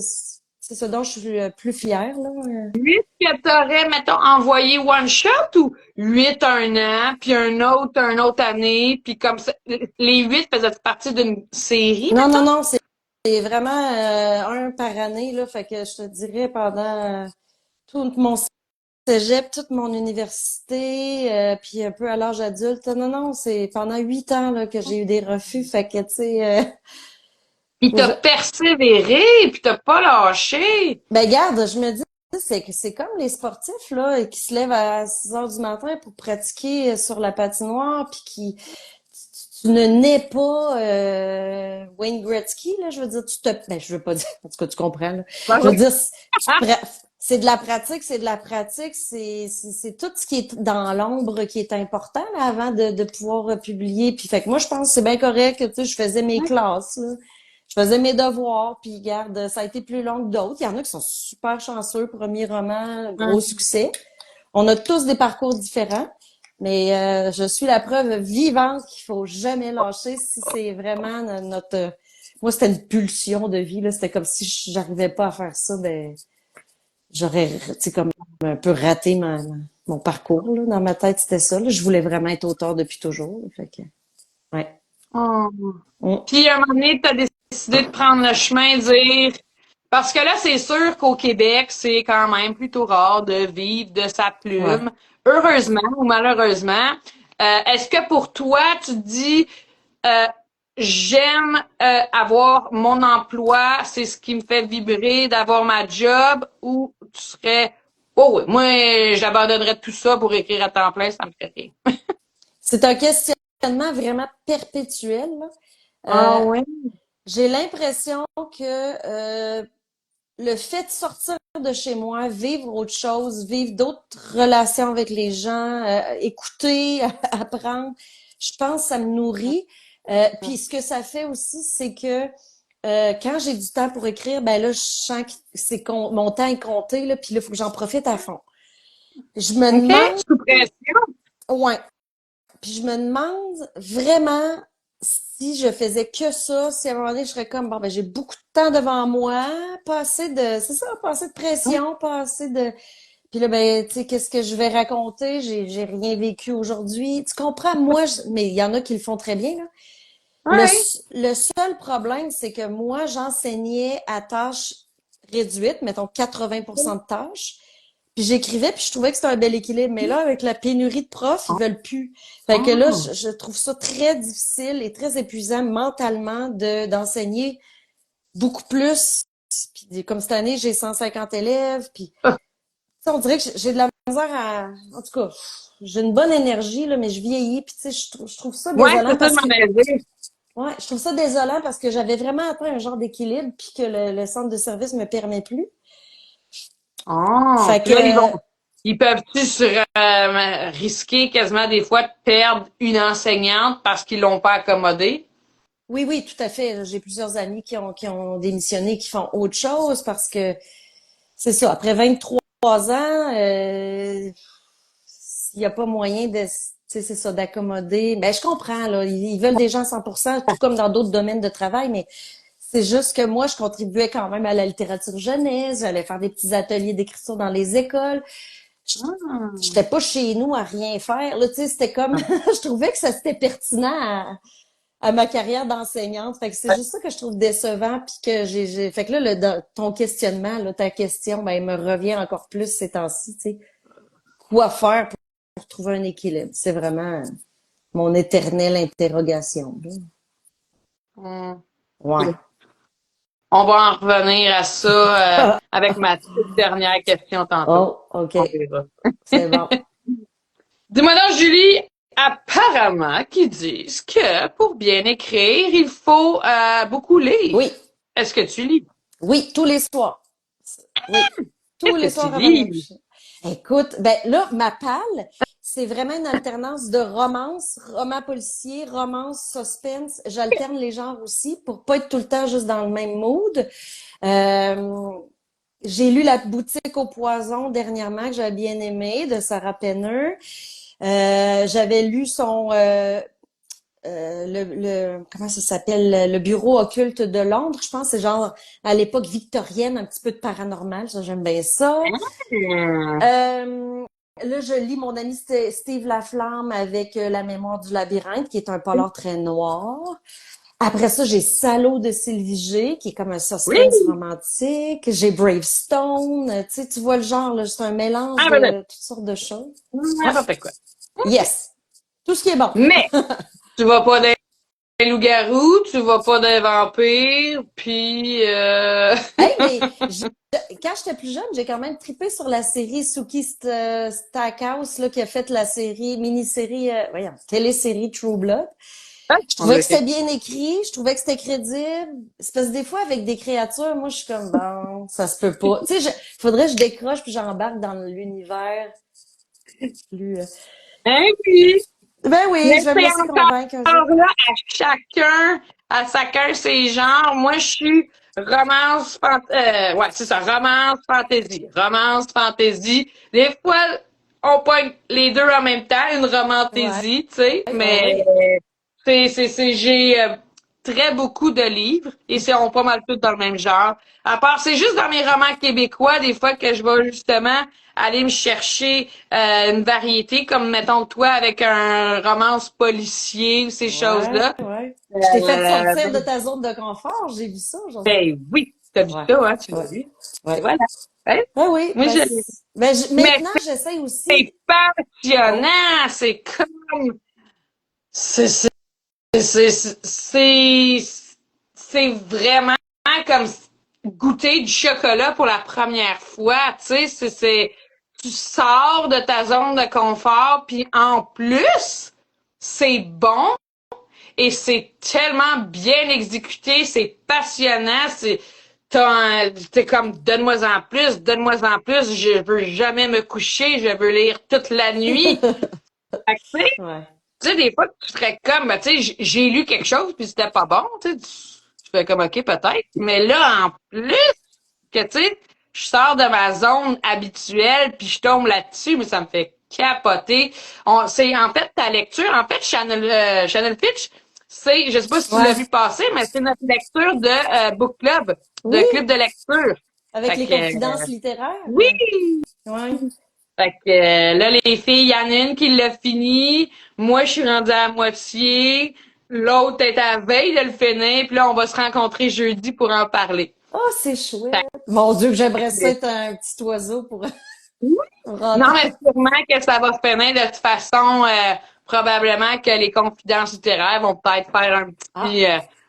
c'est ce dont je suis plus fière, là. 8 que t'aurais, mettons, envoyé one shot ou 8 un an, puis un autre année, puis comme ça, les 8 faisaient partie d'une série, Non, non, mettons? non, c'est vraiment un par année, là. Fait que je te dirais pendant tout mon cégep, toute mon université, puis un peu à l'âge adulte. Non, non, c'est pendant 8 ans là, que j'ai eu des refus. Fait que, tu sais, Puis t'as je- persévéré, puis t'as pas lâché. ben garde, je me dis, c'est comme les sportifs là qui se lèvent à 6 heures du matin pour pratiquer sur la patinoire, puis tu ne nais pas Wayne Gretzky, là, je veux dire, ben, je veux pas dire, en tout cas, tu comprends, là. Ouais, Je veux ouais. dire, c'est de la pratique, c'est tout ce qui est dans l'ombre qui est important, là, avant de pouvoir publier. Puis, fait que moi, je pense que c'est bien correct que, tu sais, je faisais mes classes, là. Je faisais mes devoirs, puis garde, ça a été plus long que d'autres. Il y en a qui sont super chanceux, premier roman, gros succès. On a tous des parcours différents. Mais je suis la preuve vivante qu'il faut jamais lâcher si c'est vraiment notre. Moi, c'était une pulsion de vie là. C'était comme si j'arrivais pas à faire ça, ben j'aurais, tu sais, comme un peu raté mon parcours là. Dans ma tête, c'était ça. Là. Je voulais vraiment être auteur depuis toujours. Fait que, ouais. Oh. Mm. Puis à un moment donné, t'as décidé de prendre le chemin, dire. Parce que là, c'est sûr qu'au Québec, c'est quand même plutôt rare de vivre de sa Ouais. plume. Heureusement ou malheureusement. Est-ce que pour toi, tu te dis euh, j'aime avoir mon emploi, c'est ce qui me fait vibrer d'avoir ma job, ou tu serais oh oui, moi j'abandonnerais tout ça pour écrire à temps plein, ça me fait rire. C'est un questionnement vraiment perpétuel. Là. Ah Euh, oui. j'ai l'impression que le fait de sortir de chez moi, vivre autre chose, vivre d'autres relations avec les gens, écouter, apprendre, je pense que ça me nourrit. Puis ce que ça fait aussi, c'est que quand j'ai du temps pour écrire, ben là, je sens que mon temps est compté, là, puis là, il faut que j'en profite à fond. Je me OK? demande, Sous pression. ouais, puis je me demande vraiment si je faisais que ça, si à un moment donné, je serais comme, bon, ben, j'ai beaucoup de temps devant moi, c'est ça, pas assez de pression, pas assez de, puis là, ben, tu sais, qu'est-ce que je vais raconter? J'ai rien vécu aujourd'hui. Tu comprends? Moi, mais il y en a qui le font très bien, là. Oui. Le seul problème, c'est que moi, j'enseignais à tâches réduites, mettons 80% de tâches. Puis j'écrivais, puis je trouvais que c'était un bel équilibre. Mais là, avec la pénurie de profs, ils veulent plus. Fait que là, Ah. je trouve ça très difficile et très épuisant mentalement d'enseigner beaucoup plus. Puis comme cette année, j'ai 150 élèves. Puis tu sais, on dirait que j'ai de la misère à... En tout cas, j'ai une bonne énergie, là, mais je vieillis. Puis tu sais, je trouve ça Ouais, désolant c'est ça de parce que... m'en dire. Ouais, je trouve ça désolant parce que j'avais vraiment atteint un genre d'équilibre puis que le centre de service me permet plus. Ah. Fait Puis là, que ils peuvent-tu risquer quasiment des fois de perdre une enseignante parce qu'ils l'ont pas accommodée? oui, oui, tout à fait. J'ai plusieurs amis qui ont démissionné, qui font autre chose parce que c'est ça. Après 23 ans, s'il n'y a pas moyen de, tu sais, c'est ça, d'accommoder. Ben, je comprends, là. Ils veulent des gens à 100%, tout comme dans d'autres domaines de travail, mais c'est juste que moi, je contribuais quand même à la littérature jeunesse. J'allais faire des petits ateliers d'écriture dans les écoles. Ah. J'étais pas chez nous à rien faire. Là, tu sais, c'était comme, je trouvais que ça c'était pertinent à ma carrière d'enseignante. Fait que c'est juste ça que je trouve décevant, puis que fait que là, ton questionnement, là, ta question, ben, elle me revient encore plus ces temps-ci, tu sais. Quoi faire pour trouver un équilibre? C'est vraiment mon éternelle interrogation, là. Hmm. Ouais. On va en revenir à ça avec ma toute dernière question tantôt. Oh, OK. On verra. C'est bon. Dis-moi donc, Julie, apparemment qu'ils disent que pour bien écrire, il faut beaucoup lire. Oui. Est-ce que tu lis? Oui, tous les soirs. Oui. Tous Qu'est-ce les que tu soirs avant de me lis? coucher. Écoute, ben là, ma palle, c'est vraiment une alternance de romance, roman policier, romance, suspense. J'alterne les genres aussi pour pas être tout le temps juste dans le même mood. Euh, j'ai lu La boutique au poison dernièrement que j'avais bien aimé de Sarah Penner. J'avais lu son comment ça s'appelle, le bureau occulte de Londres, je pense, c'est genre à l'époque victorienne, un petit peu de paranormal, ça j'aime bien ça. Hum. Là, je lis mon ami Steve Laflamme avec La mémoire du labyrinthe, qui est un polar très noir. Après ça, j'ai Salaud de Sylvie G, qui est comme un Oui! suspense romantique. J'ai Bravestone. Tu sais, tu vois le genre, là, c'est un mélange Ah, ben, de toutes sortes de choses. Ouais. n'importe quoi. Yes. Tout ce qui est bon. Mais, tu vas pas dans les loups-garous, tu vas pas dans les vampires, puis Hey, mais quand j'étais plus jeune, j'ai quand même trippé sur la série Suki Stackhouse, là, qui a fait la série, mini-série, voyons, télésérie True Blood. Ah, Je on trouvais que dirait c'était bien écrit, je trouvais que c'était crédible. C'est parce que des fois, avec des créatures, moi, je suis comme, bon, ça se peut pas. Tu sais, faudrait que je décroche puis j'embarque dans l'univers plus... hein, puis, Ben oui, mais je vais me c'est laisser convaincre un jour. encore là, à chacun ses genres. Moi, je suis ouais, c'est ça, romance, fantasy. Des fois, on pointe les deux en même temps, une Ouais, romantaisie, tu sais, ouais, mais ouais. j'ai très beaucoup de livres et c'est on pas mal tous dans le même genre. À part, c'est juste dans mes romans québécois, des fois que je vais justement aller me chercher une variété, comme mettons toi avec un romance policier ou ces Ouais, choses-là. ouais. Je t'ai fait sortir de Ben, ta zone de confort, j'ai vu ça aujourd'hui. ben oui, t'as vu Ouais, ça, hein, tu l'as ouais, vu. Et ouais. voilà. Hein? Ben oui, Moi, ben, je mais maintenant, j'essaie c'est aussi. Oh, passionnant, c'est c'est c'est c'est c'est vraiment comme goûter du chocolat pour la première fois, tu sais, tu sors de ta zone de confort puis en plus, c'est bon et c'est tellement bien exécuté, c'est passionnant, t'es comme donne-moi en plus, je veux jamais me coucher, je veux lire toute la nuit. Fait que, ouais. tu sais, des fois, tu serais comme, ben, tu sais, j'ai lu quelque chose puis c'était pas bon, tu fais comme, OK, peut-être. Mais là, en plus que, tu sais, je sors de ma zone habituelle puis je tombe là-dessus, mais ça me fait capoter. C'est, en fait, ta lecture, en fait, Channel Fitch, je sais pas si tu l'as Ouais. vu passer, mais c'est notre lecture de book club, de Oui, club de lecture. avec Fait les que, confidences oui! littéraires. Ouais. Fait que là, les filles, il y en a une qui l'a fini. Moi, je suis rendue à la moitié. L'autre est à la veille de le finir. Puis là, on va se rencontrer jeudi pour en parler. Oh, c'est chouette. Mon Dieu, que j'aimerais ça Fait être un petit oiseau pour que, non, rentrer. mais sûrement que ça va se finir de toute façon. Probablement que les confidences littéraires vont peut-être faire Ah,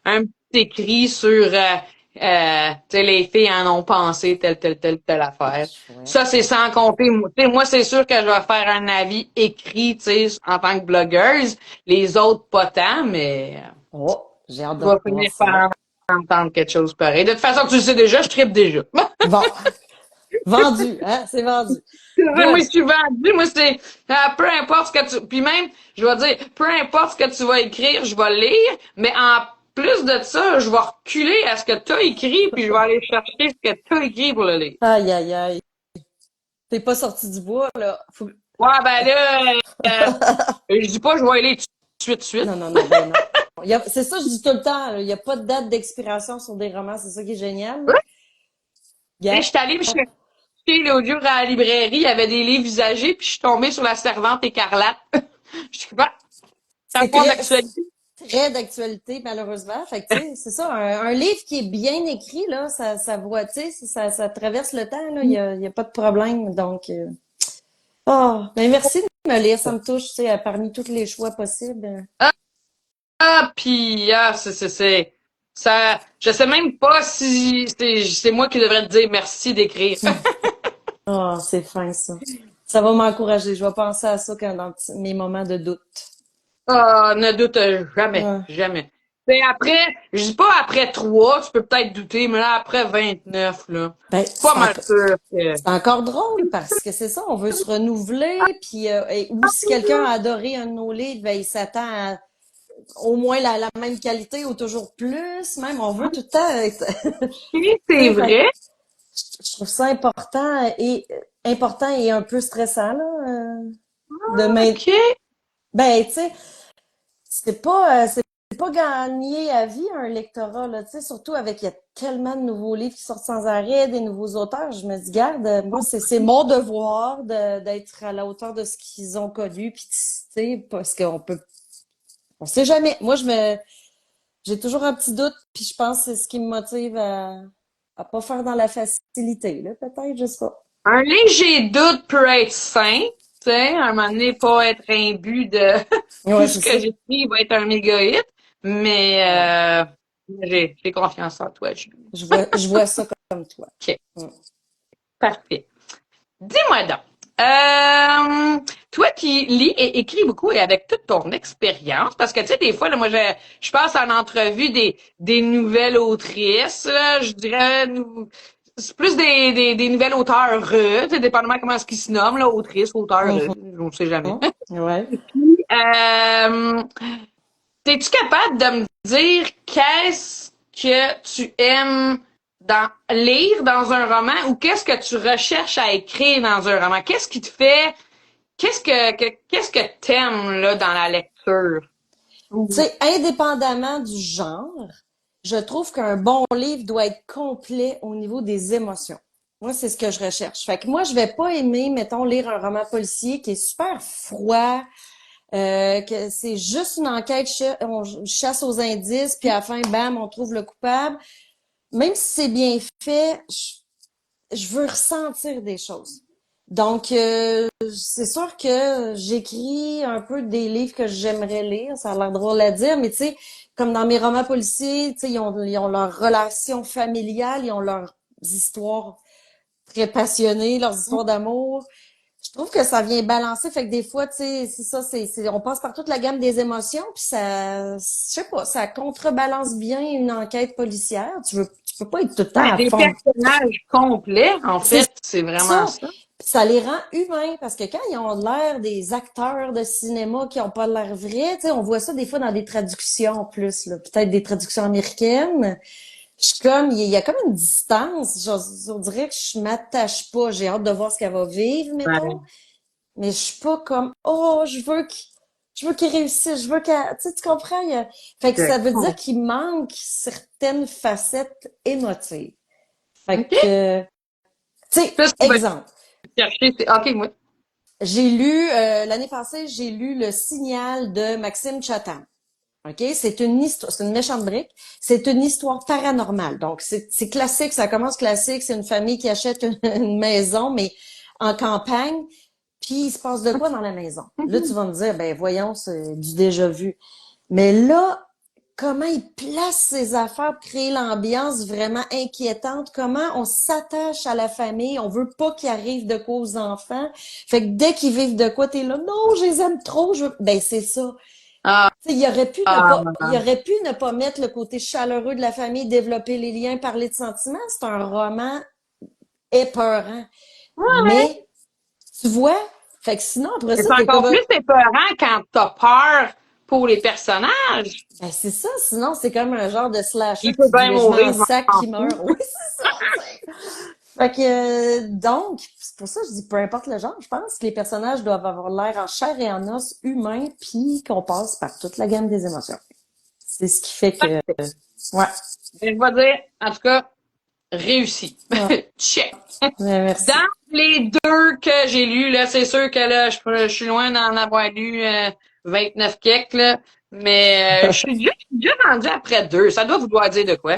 un petit écrit sur, tu sais, les filles en ont pensé telle affaire. chouette. Ça, c'est sans compter. Tu sais, moi, c'est sûr que je vais faire un avis écrit, tu sais, en tant que blogueuse. Les autres, pas tant, mais Oh, j'ai hâte tu de vas voir finir ça. par entendre quelque chose pareil. De toute façon, tu le sais déjà, je tripe déjà. Bon, vendu, hein? C'est vendu. Moi, Good. je suis vendue. Moi, c'est peu importe ce que tu. Puis même, je vais dire, peu importe ce que tu vas écrire, je vais le lire. Mais en plus de ça, je vais reculer à ce que tu as écrit, puis je vais aller chercher ce que tu as écrit pour le lire. Aïe, aïe, aïe. T'es pas sorti du bois, là. Ouais, ben là, je dis pas je vais aller tout de suite. Non, non, non, ben non. C'est ça, je dis tout le temps, là. Il n'y a pas de date d'expiration sur des romans, c'est ça qui est génial, là. Tu sais, Gars. je suis allée me chercher l'autre jour à la librairie, il y avait des livres usagés, puis je suis tombée sur La Servante écarlate. Je suis pas, ça C'est fond très, d'actualité. très d'actualité, malheureusement. Fait que, tu sais, c'est ça, un livre qui est bien écrit, là, ça voit, tu sais, ça traverse le temps, là, il y a pas de problème. Donc, ben merci de me lire, ça me touche, tu sais, parmi tous les choix possibles. Puis, ça, je sais même pas si c'est moi qui devrais te dire merci d'écrire. C'est fin, ça. Ça va m'encourager. Je vais penser à ça quand, mes moments de doute. Ne doute jamais, Ouais. jamais. C'est après, je dis pas après 3, tu peux peut-être douter, mais là, après 29, là, Ben, pas mal sûr que... c'est encore drôle parce que c'est ça, on veut se renouveler, puis ou si quelqu'un a adoré un de nos livres, ben, il s'attend à au moins la même qualité ou toujours plus. Même, on veut tout le temps être. Oui, Tu c'est sais, fait que vrai. je trouve ça important et un peu stressant, là, de main. OK. Ben, tu sais, c'est pas gagné à vie un lectorat, là, tu sais, surtout avec, il y a tellement de nouveaux livres qui sortent sans arrêt, des nouveaux auteurs. Je me dis, garde, moi, c'est mon devoir d'être à la hauteur de ce qu'ils ont connu, puis tu sais, parce on sait jamais. Moi, j'ai toujours un petit doute, puis je pense que c'est ce qui me motive à pas faire dans la facilité, là, peut-être, je sais pas. Un léger doute peut être sain, tu sais, à un moment donné, pas être imbu de tout Ouais, ce c'est que ça. j'écris va être un méga hit, mais Ouais. j'ai confiance en toi, Julie. Je vois ça comme toi. OK, Mm. parfait. Dis-moi donc, toi qui lis et écris beaucoup et avec toute ton expérience, parce que tu sais, des fois, là, moi, je passe en entrevue des nouvelles autrices, là, je dirais, c'est plus des nouvelles auteurs, tu sais, dépendamment comment est-ce qu'ils se nomment, là, autrice, auteur, Mhm. on ne sait jamais. Ouais. Euh, T'es-tu capable de me dire qu'est-ce que tu aimes lire dans un roman ou qu'est-ce que tu recherches à écrire dans un roman? Qu'est-ce qui te fait, qu'est-ce que t'aimes, là, dans la lecture? Tu sais, indépendamment du genre, je trouve qu'un bon livre doit être complet au niveau des émotions. Moi, c'est ce que je recherche. Fait que moi, je vais pas aimer, mettons, lire un roman policier qui est super froid, que c'est juste une enquête, on chasse aux indices, puis à la fin, bam, on trouve le coupable. Même si c'est bien fait, je veux ressentir des choses. Donc, c'est sûr que j'écris un peu des livres que j'aimerais lire. Ça a l'air drôle à dire, mais tu sais, comme dans mes romans policiers, tu sais, ils ont leurs relations familiales, ils ont leurs histoires très passionnées, leurs histoires d'amour. Je trouve que ça vient balancer, fait que des fois, tu sais, c'est ça, on passe par toute la gamme des émotions, puis ça, je sais pas, ça contrebalance bien une enquête policière. Tu peux pas être tout le temps Ben, à des fond. personnages complets, en C'est fait, c'est vraiment ça. ça. Puis ça les rend humains parce que quand ils ont l'air des acteurs de cinéma qui ont pas l'air vrais, tu sais, on voit ça des fois dans des traductions en plus, là, peut-être des traductions américaines. Je suis comme, il y a comme une distance. On dirait que je m'attache pas. J'ai hâte de voir ce qu'elle va vivre, mettons. Ouais. Mais je suis pas comme, oh, je veux qu'il réussisse, je veux qu'elle, tu sais, tu comprends? Fait que ça veut dire qu'il manque certaines facettes émotives. Fait OK? que, tu sais, Plus tu vas exemple. chercher, OK, moi. J'ai lu, l'année passée, j'ai lu Le Signal de Maxime Chatham. OK? C'est une histoire, c'est une méchante brique. C'est une histoire paranormale. Donc, c'est classique, ça commence classique. C'est une famille qui achète une maison, mais en campagne. Puis, il se passe de quoi dans la maison? Là, tu vas me dire, ben, voyons, c'est du déjà vu. Mais là, comment il place ses affaires pour créer l'ambiance vraiment inquiétante, comment on s'attache à la famille, on veut pas qu'il arrive de quoi aux enfants. Fait que dès qu'ils vivent de quoi, t'es là, non, je les aime trop, ben c'est ça. Ah, Tu sais, ah, il aurait pu ne pas mettre le côté chaleureux de la famille, développer les liens, parler de sentiments. C'est un roman épeurant. Mais, tu vois, fait que sinon, après c'est ça, t'es encore comme, plus épeurant quand t'as peur pour les personnages. ben c'est ça, sinon c'est comme un genre de slasher Il peut bien je m'en mourir, je sac m'en qui fous. meurt. Oui, c'est ça, tu sais. Fait que, donc, c'est pour ça que je dis peu importe le genre, je pense que les personnages doivent avoir l'air en chair et en os humain, puis qu'on passe par toute la gamme des émotions. C'est ce qui fait que, ouais, Je vais dire, en tout cas, réussi. ouais, Check. ouais, Dans merci. les deux que j'ai lus, là, c'est sûr que là, je suis loin d'en avoir lu 29 quelques, là. Mais je suis déjà rendu après deux. Ça doit vouloir dire de quoi?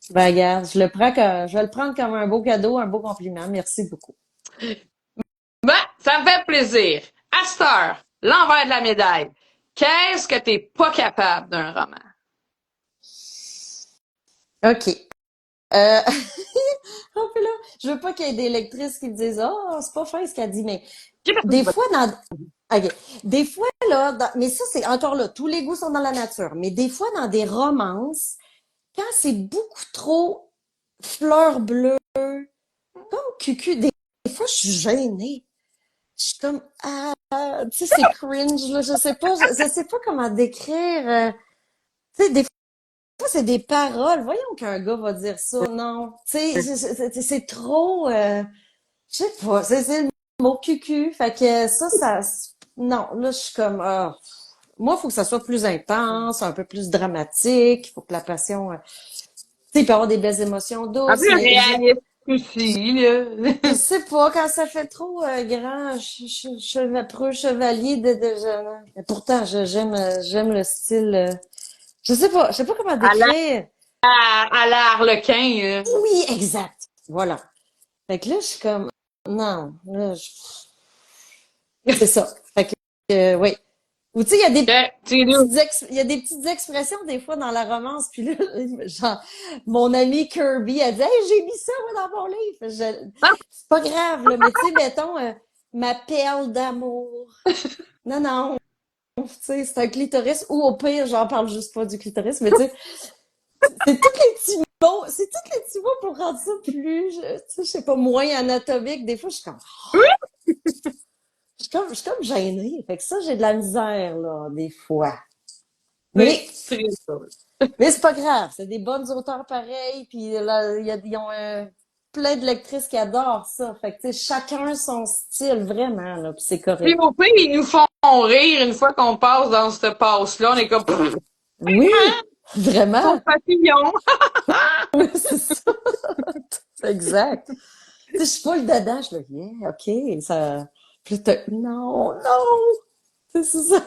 Ben, regarde, je vais le prendre comme un beau cadeau, un beau compliment. Merci beaucoup. Ben, ça me fait plaisir. À cette heure, l'envers de la médaille. Qu'est-ce que t'es pas capable d'un roman? OK. Oh, puis là, je veux pas qu'il y ait des lectrices qui me disent, oh, c'est pas fin ce qu'elle dit, mais J'ai personne des qui va fois, dans, OK. Des fois, là, mais ça, c'est encore là, tous les goûts sont dans la nature. Mais des fois, dans des romances, quand c'est beaucoup trop fleur bleue, comme cucu, des fois, je suis gênée. Je suis comme, tu sais, c'est cringe, là. Je sais pas comment décrire. Tu sais, des fois, c'est des paroles. Voyons qu'un gars va dire ça. Non. Tu sais, c'est trop, je sais pas, c'est le mot cucu. Fait que non, là, je suis comme, moi, il faut que ça soit plus intense, un peu plus dramatique. Il faut que la passion, tu sais, il peut y avoir des belles émotions Un douces, peu mais réaliste aussi, là. je sais pas, quand ça fait trop grand, preux chevalier mais pourtant, j'aime le style, je sais pas comment À la, décrire. à la Harlequin, là. Oui, exact. Voilà. Fait que là, je suis comme, non, là, c'est ça. Fait que, oui. Ou tu sais, il y a des petites expressions des fois dans la romance, puis là, genre, mon ami Kirby a dit, hey, j'ai mis ça moi, dans mon livre. C'est pas grave, là, mais tu sais, mettons, ma perle d'amour. Non, non, tu sais, c'est un clitoris, ou au pire, j'en parle juste pas du clitoris, mais tu sais, c'est tous les petits mots, c'est tous les petits mots pour rendre ça plus, tu sais, je sais pas, moins anatomique. Des fois, je suis comme gênée. Fait que ça, j'ai de la misère, là, des fois. Mais C'est très ça. Mais c'est pas grave, c'est des bonnes auteurs pareils, puis là, ils ont plein de lectrices qui adorent ça. Fait que, tu sais, chacun son style, vraiment, là, puis c'est Puis correct. au pire, ils nous font rire une fois qu'on passe dans cette passe-là. On est comme, Oui, pauvre vraiment. papillon. Oui, c'est ça. Exact. Tu sais, je suis pas le dedans, je le viens, OK, ça... Puis non, non! C'est ça.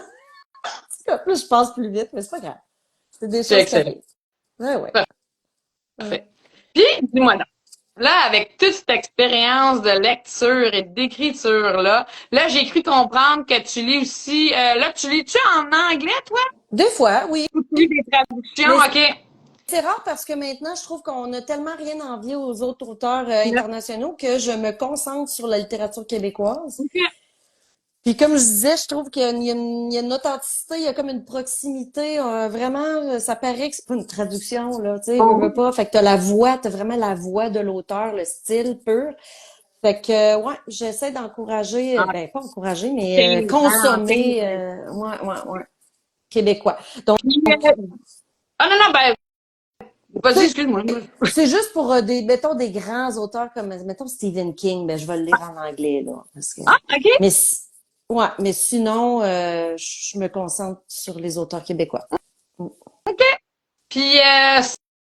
En plus, je passe plus vite, mais c'est pas grave. C'est des C'est choses qui excellent. arrivent. Ouais, ouais. Ouais. Parfait. Puis, dis-moi donc. Là, avec toute cette expérience de lecture et d'écriture-là, là, j'ai cru comprendre que tu lis aussi, là, tu lis-tu en anglais, toi? Deux fois, oui. Ou tu lis des traductions? Mais OK. c'est rare parce que maintenant, je trouve qu'on a tellement rien envié aux autres auteurs internationaux que je me concentre sur la littérature québécoise. OK. Puis comme je disais, je trouve il y a une authenticité, il y a comme une proximité. Vraiment, ça paraît que c'est pas une traduction, là, tu sais, veux Oh. pas. Fait que t'as vraiment la voix de l'auteur, le style pur. Fait que, ouais, j'essaie d'encourager, Ah, ben pas encourager, mais t'es genre, consommer, ouais, québécois. Donc, Puis, ah non, non, ben, vas-y, tu sais, excuse-moi. c'est juste pour mettons, des grands auteurs comme, mettons, Stephen King, ben, je vais le lire en anglais, là, parce que, Ah, OK. mais, ouais, mais sinon, je me concentre sur les auteurs québécois. Mm. Puis,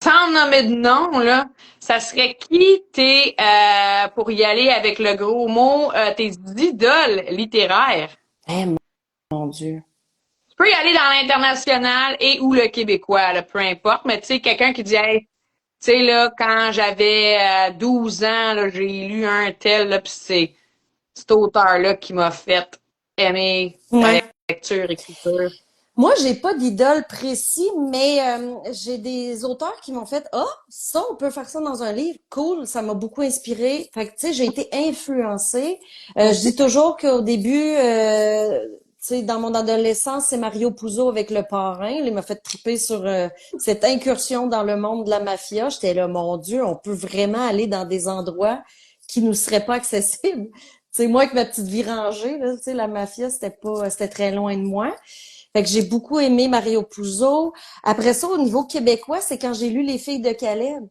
sans nommer de nom, là, ça serait qui pour y aller avec le gros mot, tes idoles littéraires? Eh, mon Dieu. Tu peux y aller dans l'international et ou le québécois, là, peu importe, mais tu sais, quelqu'un qui dit, hey, tu sais, là, quand j'avais 12 ans, là, j'ai lu un tel, là, puis c'est cet auteur-là qui m'a fait aimer la Ouais. lecture, écriture. Moi, j'ai pas d'idole précis, mais j'ai des auteurs qui m'ont fait, ça, on peut faire ça dans un livre. Cool, ça m'a beaucoup inspiré. Fait que, tu sais, j'ai été influencée. Je dis toujours qu'au début, tu sais, dans mon adolescence, c'est Mario Puzo avec Le Parrain. Il m'a fait triper sur cette incursion dans le monde de la mafia. J'étais là, mon Dieu, on peut vraiment aller dans des endroits qui nous seraient pas accessibles. Tu sais, moi, avec ma petite vie rangée, là, tu sais, la mafia, c'était très loin de moi. Fait que j'ai beaucoup aimé Mario Puzo. Après ça, au niveau québécois, c'est quand j'ai lu Les Filles de Caleb.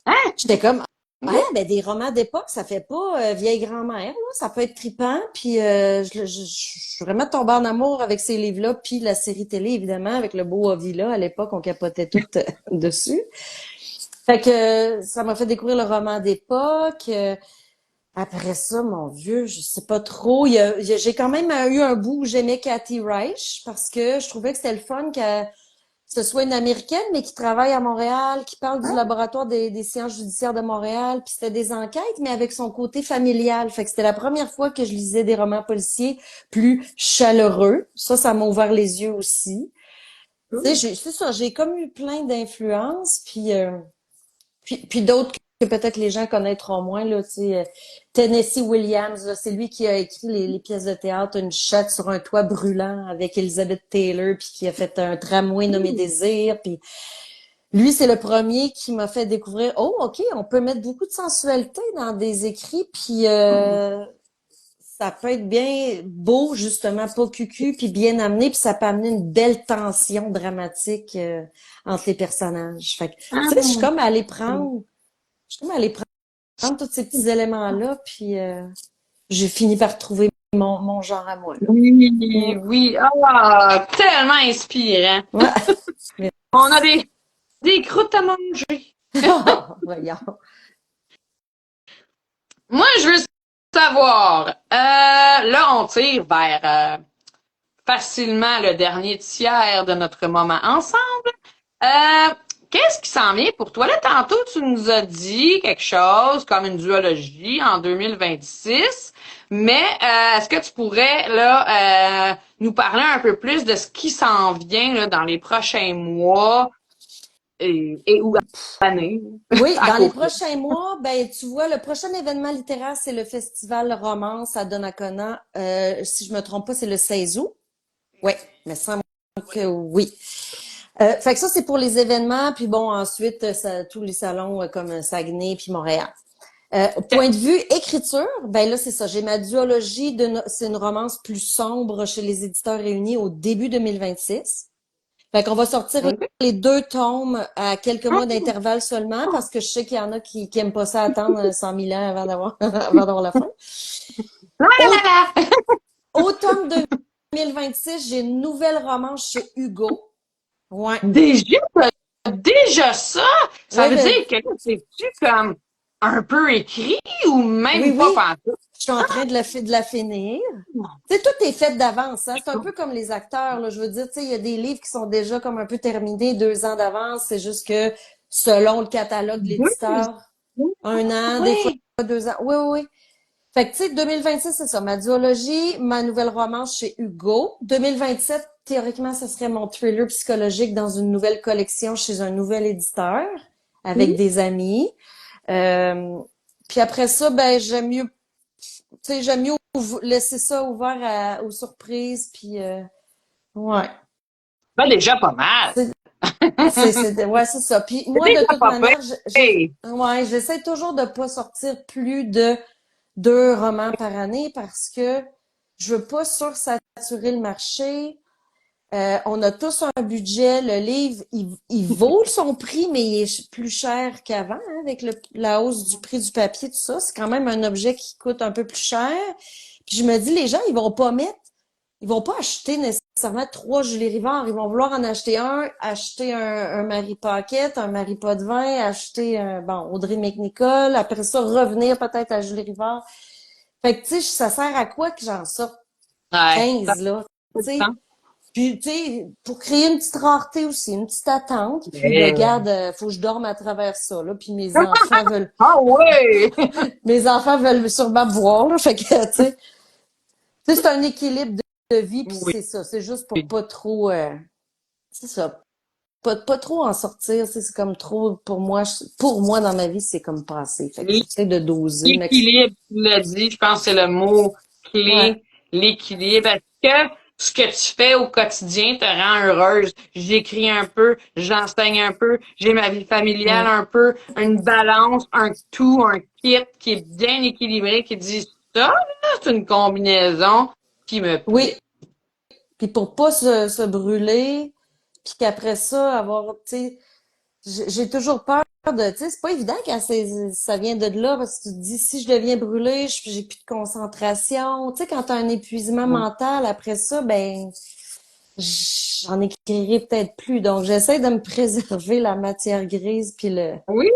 Hein? J'étais comme, ben des romans d'époque, ça fait pas vieille grand-mère, là. Ça peut être trippant. Puis je suis vraiment tombée en amour avec ces livres-là, puis la série télé, évidemment, avec le beau Ovila. À l'époque, on capotait tout dessus. Fait que ça m'a fait découvrir le roman d'époque. Après ça, mon Dieu, je sais pas trop. J'ai quand même eu un bout où j'aimais Cathy Reich parce que je trouvais que c'était le fun que ce soit une Américaine, mais qui travaille à Montréal, qui parle du laboratoire des sciences judiciaires de Montréal, puis c'était des enquêtes, mais avec son côté familial. Fait que c'était la première fois que je lisais des romans policiers plus chaleureux. Ça m'a ouvert les yeux aussi. Tu sais, c'est ça, j'ai comme eu plein d'influences, puis d'autres que peut-être les gens connaîtront moins, là, tu sais, Tennessee Williams, là, c'est lui qui a écrit les pièces de théâtre Une chatte sur un toit brûlant avec Elizabeth Taylor, puis qui a fait un tramway nommé Désir, puis lui, c'est le premier qui m'a fait découvrir, oh, OK, on peut mettre beaucoup de sensualité dans des écrits, puis ça peut être bien beau, justement, pas cucu, puis bien amené, puis ça peut amener une belle tension dramatique entre les personnages. Fait que, tu sais, je suis comme allée prendre tous ces petits éléments-là, puis j'ai fini par trouver mon genre à moi, là. Oui, oui. Ah, tellement inspirant. Ouais. On a des croûtes à manger. Voyons. Moi, je veux savoir, là, on tire vers facilement le dernier tiers de notre moment ensemble. Qu'est-ce qui s'en vient pour toi? Là, tantôt, tu nous as dit quelque chose comme une duologie en 2026, mais est-ce que tu pourrais là nous parler un peu plus de ce qui s'en vient là, dans les prochains mois et ou années? Oui, à dans les côté? prochains mois, ben tu vois, le prochain événement littéraire, c'est le Festival Romance à Donnacona. Si je me trompe pas, c'est le 16 août. Oui, mais semble que oui. Fait que ça, c'est pour les événements. Puis bon, ensuite, tous les salons comme Saguenay puis Montréal. Point de vue écriture, ben là, c'est ça. J'ai ma duologie, c'est une romance plus sombre chez les éditeurs réunis au début 2026. Fait qu'on va sortir OK. les 2 tomes à quelques mois d'intervalle seulement parce que je sais qu'il y en a qui aiment pas ça attendre 100 000 ans avant d'avoir avant d'avoir la fin. Au- Automne 2026, j'ai une nouvelle romance chez Hugo. Ouais. Déjà ça? Ça Oui, veut ben, dire que là, c'est-tu comme un peu écrit ou oui, même pas oui. pantoute? Je suis en train de la finir. Tu sais, tout est fait d'avance, hein. C'est un peu comme les acteurs, là. Je veux dire, tu sais, il y a des livres qui sont déjà comme un peu terminés 2 ans d'avance. C'est juste que selon le catalogue de Oui, l'éditeur, 1 an, des fois oui. 2 ans. Oui, oui, oui. Fait que, tu sais, 2026, c'est ça. Ma duologie, ma nouvelle romance chez Hugo. 2027, théoriquement, ce serait mon thriller psychologique dans une nouvelle collection chez un nouvel éditeur avec des amis. Euh, Puis après ça, ben, j'aime mieux laisser ça ouvert aux surprises. Puis, ouais. Ben déjà pas mal. C'est, ouais, c'est ça. Puis C'est moi, de déjà toute pas manière, pire. ouais, j'essaie toujours de pas sortir plus de 2 romans par année parce que je veux pas sursaturer le marché. On a tous un budget. Le livre, il vaut son prix, mais il est plus cher qu'avant, hein, avec la hausse du prix du papier, tout ça. C'est quand même un objet qui coûte un peu plus cher. Puis je me dis, les gens, ils vont pas acheter nécessairement 3 Julie Rivard. Ils vont vouloir en acheter acheter un Mary Paquette, un Mary Potvin, acheter Audrey McNicol, après ça, revenir peut-être à Julie Rivard. Fait que, tu sais, ça sert à quoi que j'en sorte Ouais, ça 15, là? fait Tu du sais, sens. puis, tu sais, pour créer une petite rareté aussi, une petite attente. Puis, ben, Euh, garde, faut que je dorme à travers ça, là. Puis, Ah ouais! mes enfants veulent sûrement me voir, là. Fait que, tu sais, c'est un équilibre de vie, puis Oui. c'est ça. C'est juste pour pas trop, c'est ça. Pas trop en sortir, c'est comme trop, pour moi, dans ma vie, c'est comme passé. Fait que j'essaie de doser, mais L'équilibre, tu l'as dit, je pense que c'est le mot ouais, clé, l'équilibre. Est-ce que ce que tu fais au quotidien te rend heureuse? J'écris un peu, j'enseigne un peu, j'ai ma vie familiale mm, un peu, une balance, un tout, un kit qui est bien équilibré, qui dit ça, là, c'est une combinaison qui me oui. plaît. Puis pour pas se brûler, puis qu'après ça, avoir, tu sais, j'ai toujours peur de, tu sais, c'est pas évident quand ça vient de là, parce que tu te dis, si je deviens brûlée, j'ai plus de concentration. Tu sais, quand t'as un épuisement mental, après ça, ben, j'en écrirai peut-être plus. Donc, j'essaie de me préserver la matière grise puis Oui,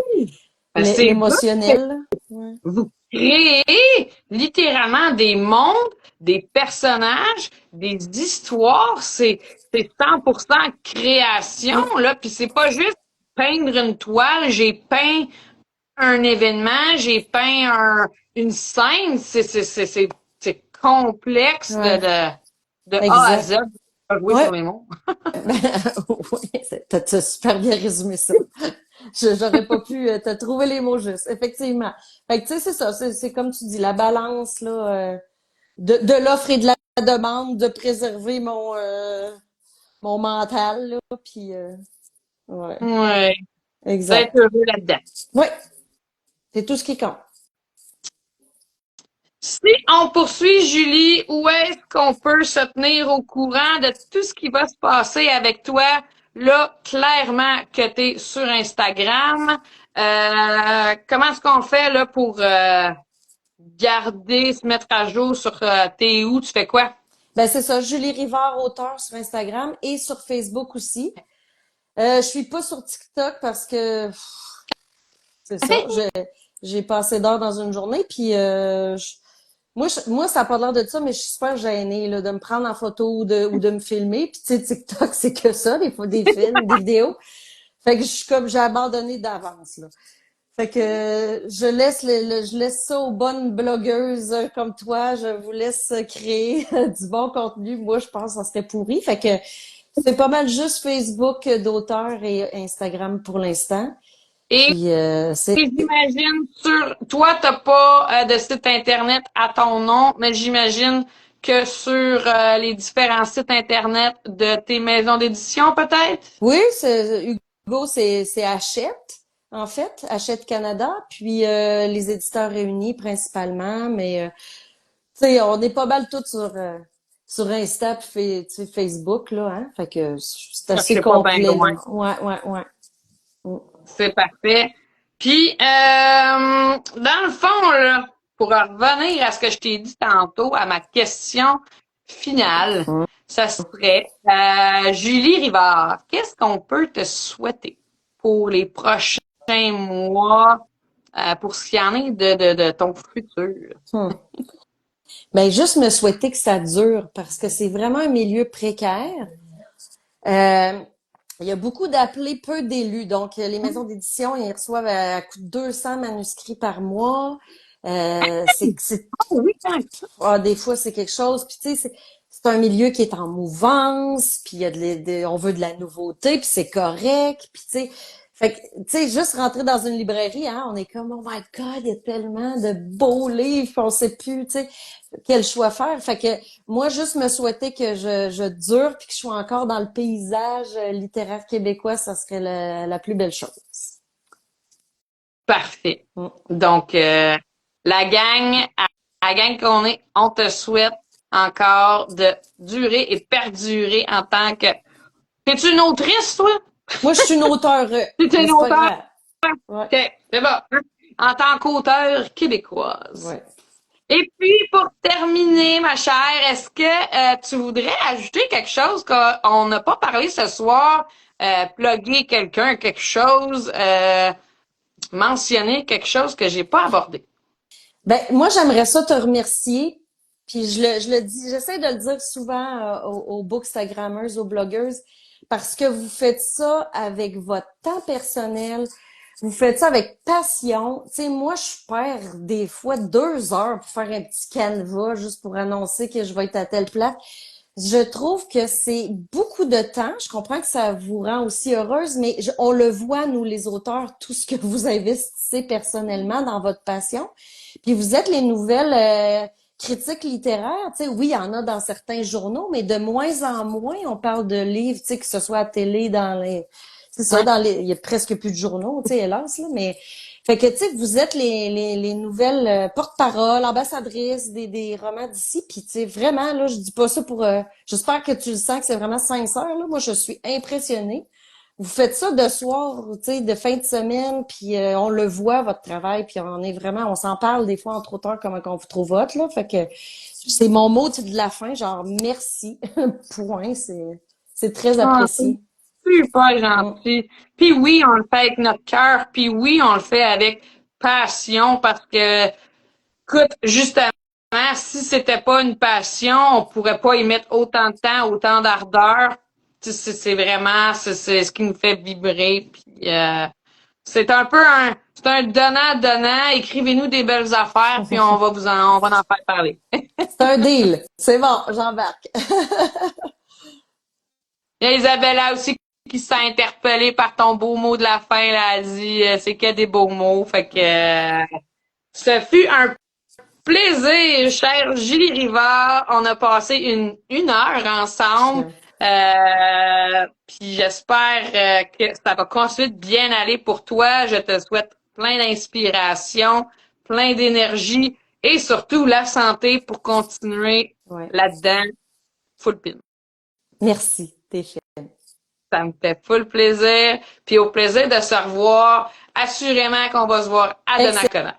c'est l'émotionnel, là. Ouais. vous créez littéralement des mondes, des personnages, des histoires. C'est 100% création, Mm. là. Puis c'est pas juste peindre une toile, j'ai peint un événement, j'ai peint une scène. C'est complexe Ouais. de A à Exact. Z. Je vais jouer sur Ouais. mes mots. Oui, t'as super bien résumé ça. J'aurais pas pu te trouver les mots justes, effectivement. Fait que, tu sais, c'est ça, c'est comme tu dis, la balance, là, de l'offre et de la demande, de préserver mon mental, là, puis, ouais, Ouais. D'être exact. heureux là-dedans. Ouais, c'est tout ce qui compte. Si on poursuit, Julie, où est-ce qu'on peut se tenir au courant de tout ce qui va se passer avec toi? Là, clairement que tu es sur Instagram. Comment est-ce qu'on fait là pour garder, se mettre à jour sur t'es où, tu fais quoi? Ben, c'est ça, Julie Rivard, auteur sur Instagram et sur Facebook aussi. Je suis pas sur TikTok parce que c'est ça, j'ai pas assez d'heures dans une journée, puis moi, ça a pas l'air de ça, mais je suis super gênée là, de me prendre en photo ou de me filmer. Puis tu sais, TikTok, c'est que ça, des fois des films, des vidéos. Fait que je suis comme j'ai abandonné d'avance là. Fait que je laisse ça aux bonnes blogueuses comme toi. Je vous laisse créer du bon contenu. Moi, je pense que ça serait pourri. Fait que c'est pas mal juste Facebook d'auteur et Instagram pour l'instant. Et Puis c'est j'imagine toi, t'as pas de site internet à ton nom, mais j'imagine que sur les différents sites internet de tes maisons d'édition, peut-être? oui, Hugo, c'est Hachette, en fait, Hachette Canada, puis les éditeurs réunis principalement, mais tu sais, on est pas mal tous sur Insta puis tu sais, Facebook là, hein, fait que c'est assez Cherchez pas bien complet loin. là. Ouais, ouais, ouais. Mm. C'est parfait. Puis, dans le fond, là, pour revenir à ce que je t'ai dit tantôt, à ma question finale, Mm. ça serait, Julie Rivard, qu'est-ce qu'on peut te souhaiter pour les prochains mois, pour ce qu'il y en est de ton futur? Hmm. Ben juste me souhaiter que ça dure parce que c'est vraiment un milieu précaire. Euh, il y a beaucoup d'appelés, peu d'élus. Donc, les maisons d'édition, ils reçoivent à coût de 200 manuscrits par mois. C'est Ah oui, tant que ça. des fois, c'est quelque chose. Puis, tu sais, c'est un milieu qui est en mouvance. Puis, il y a on veut de la nouveauté. Puis, c'est correct. Puis, tu sais, fait que, tu sais, juste rentrer dans une librairie, hein, on est comme, oh my God, il y a tellement de beaux livres. Puis, on sait plus, tu sais, quel choix faire. Fait que, moi, juste me souhaiter que je dure puis que je sois encore dans le paysage littéraire québécois, ça serait la plus belle chose. Parfait. Mm. Donc, la gang qu'on est, on te souhaite encore de durer et perdurer en tant que... T'es-tu une autrice, toi? Moi, je suis une auteure, T'es mais une c'est pas auteure? grave. Ouais, OK, c'est bon. En tant qu'auteure québécoise. ouais. Et puis, pour terminer, ma chère, est-ce que tu voudrais ajouter quelque chose qu'on n'a pas parlé ce soir? Plugger quelqu'un, quelque chose, mentionner quelque chose que j'ai pas abordé? Ben, moi, j'aimerais ça te remercier. Puis je le dis, j'essaie de le dire souvent aux bookstagrammeuses, aux blogueuses, parce que vous faites ça avec votre temps personnel, vous faites ça avec passion. Tu sais, moi, je perds des fois 2 heures pour faire un petit canevas juste pour annoncer que je vais être à telle place. Je trouve que c'est beaucoup de temps. Je comprends que ça vous rend aussi heureuse, mais on le voit, nous, les auteurs, tout ce que vous investissez personnellement dans votre passion. Puis vous êtes les nouvelles critiques littéraires. Tu sais, oui, il y en a dans certains journaux, mais de moins en moins, on parle de livres, tu sais, que ce soit à télé, dans les... C'est ça, Ouais. il y a presque plus de journaux, tu sais, hélas, là, mais... Fait que, tu sais, vous êtes les nouvelles porte-parole, ambassadrices des romans d'ici. Puis, tu sais, vraiment, là, je dis pas ça pour... j'espère que tu le sens, que c'est vraiment sincère, là. Moi, je suis impressionnée. Vous faites ça de soir, tu sais, de fin de semaine, puis on le voit, votre travail, puis on s'en parle des fois entre auteurs, comment on vous trouve hot, là. Fait que c'est mon mot de la fin, genre, merci. Point, c'est très Ah, apprécié. super Mm. gentil. Puis oui, on le fait avec notre cœur. Puis oui, on le fait avec passion parce que, écoute, justement, si c'était pas une passion, on pourrait pas y mettre autant de temps, autant d'ardeur. Tu sais, c'est vraiment, c'est ce qui nous fait vibrer. Puis c'est un peu c'est un donnant-donnant. Écrivez-nous des belles affaires, puis on va en faire parler. C'est un deal. C'est bon, j'embarque. Il y a Isabella aussi qui s'est interpellée par ton beau mot de la fin, là. Elle dit, c'est que des beaux mots. Fait que, ce fut un plaisir, cher Julie Rivard. On a passé une heure ensemble. Puis j'espère que ça va continuer de bien aller pour toi. Je te souhaite plein d'inspiration, plein d'énergie et surtout la santé pour continuer Ouais. là-dedans. Full pin. Merci, t'es fait. Ça me fait full plaisir. Puis au plaisir de se revoir. Assurément qu'on va se voir à Donnacona.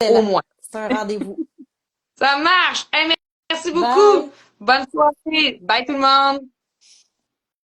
Au moins. C'est un rendez-vous. Ça marche. Hey, merci beaucoup. Bye. Bonne soirée. Bye tout le monde.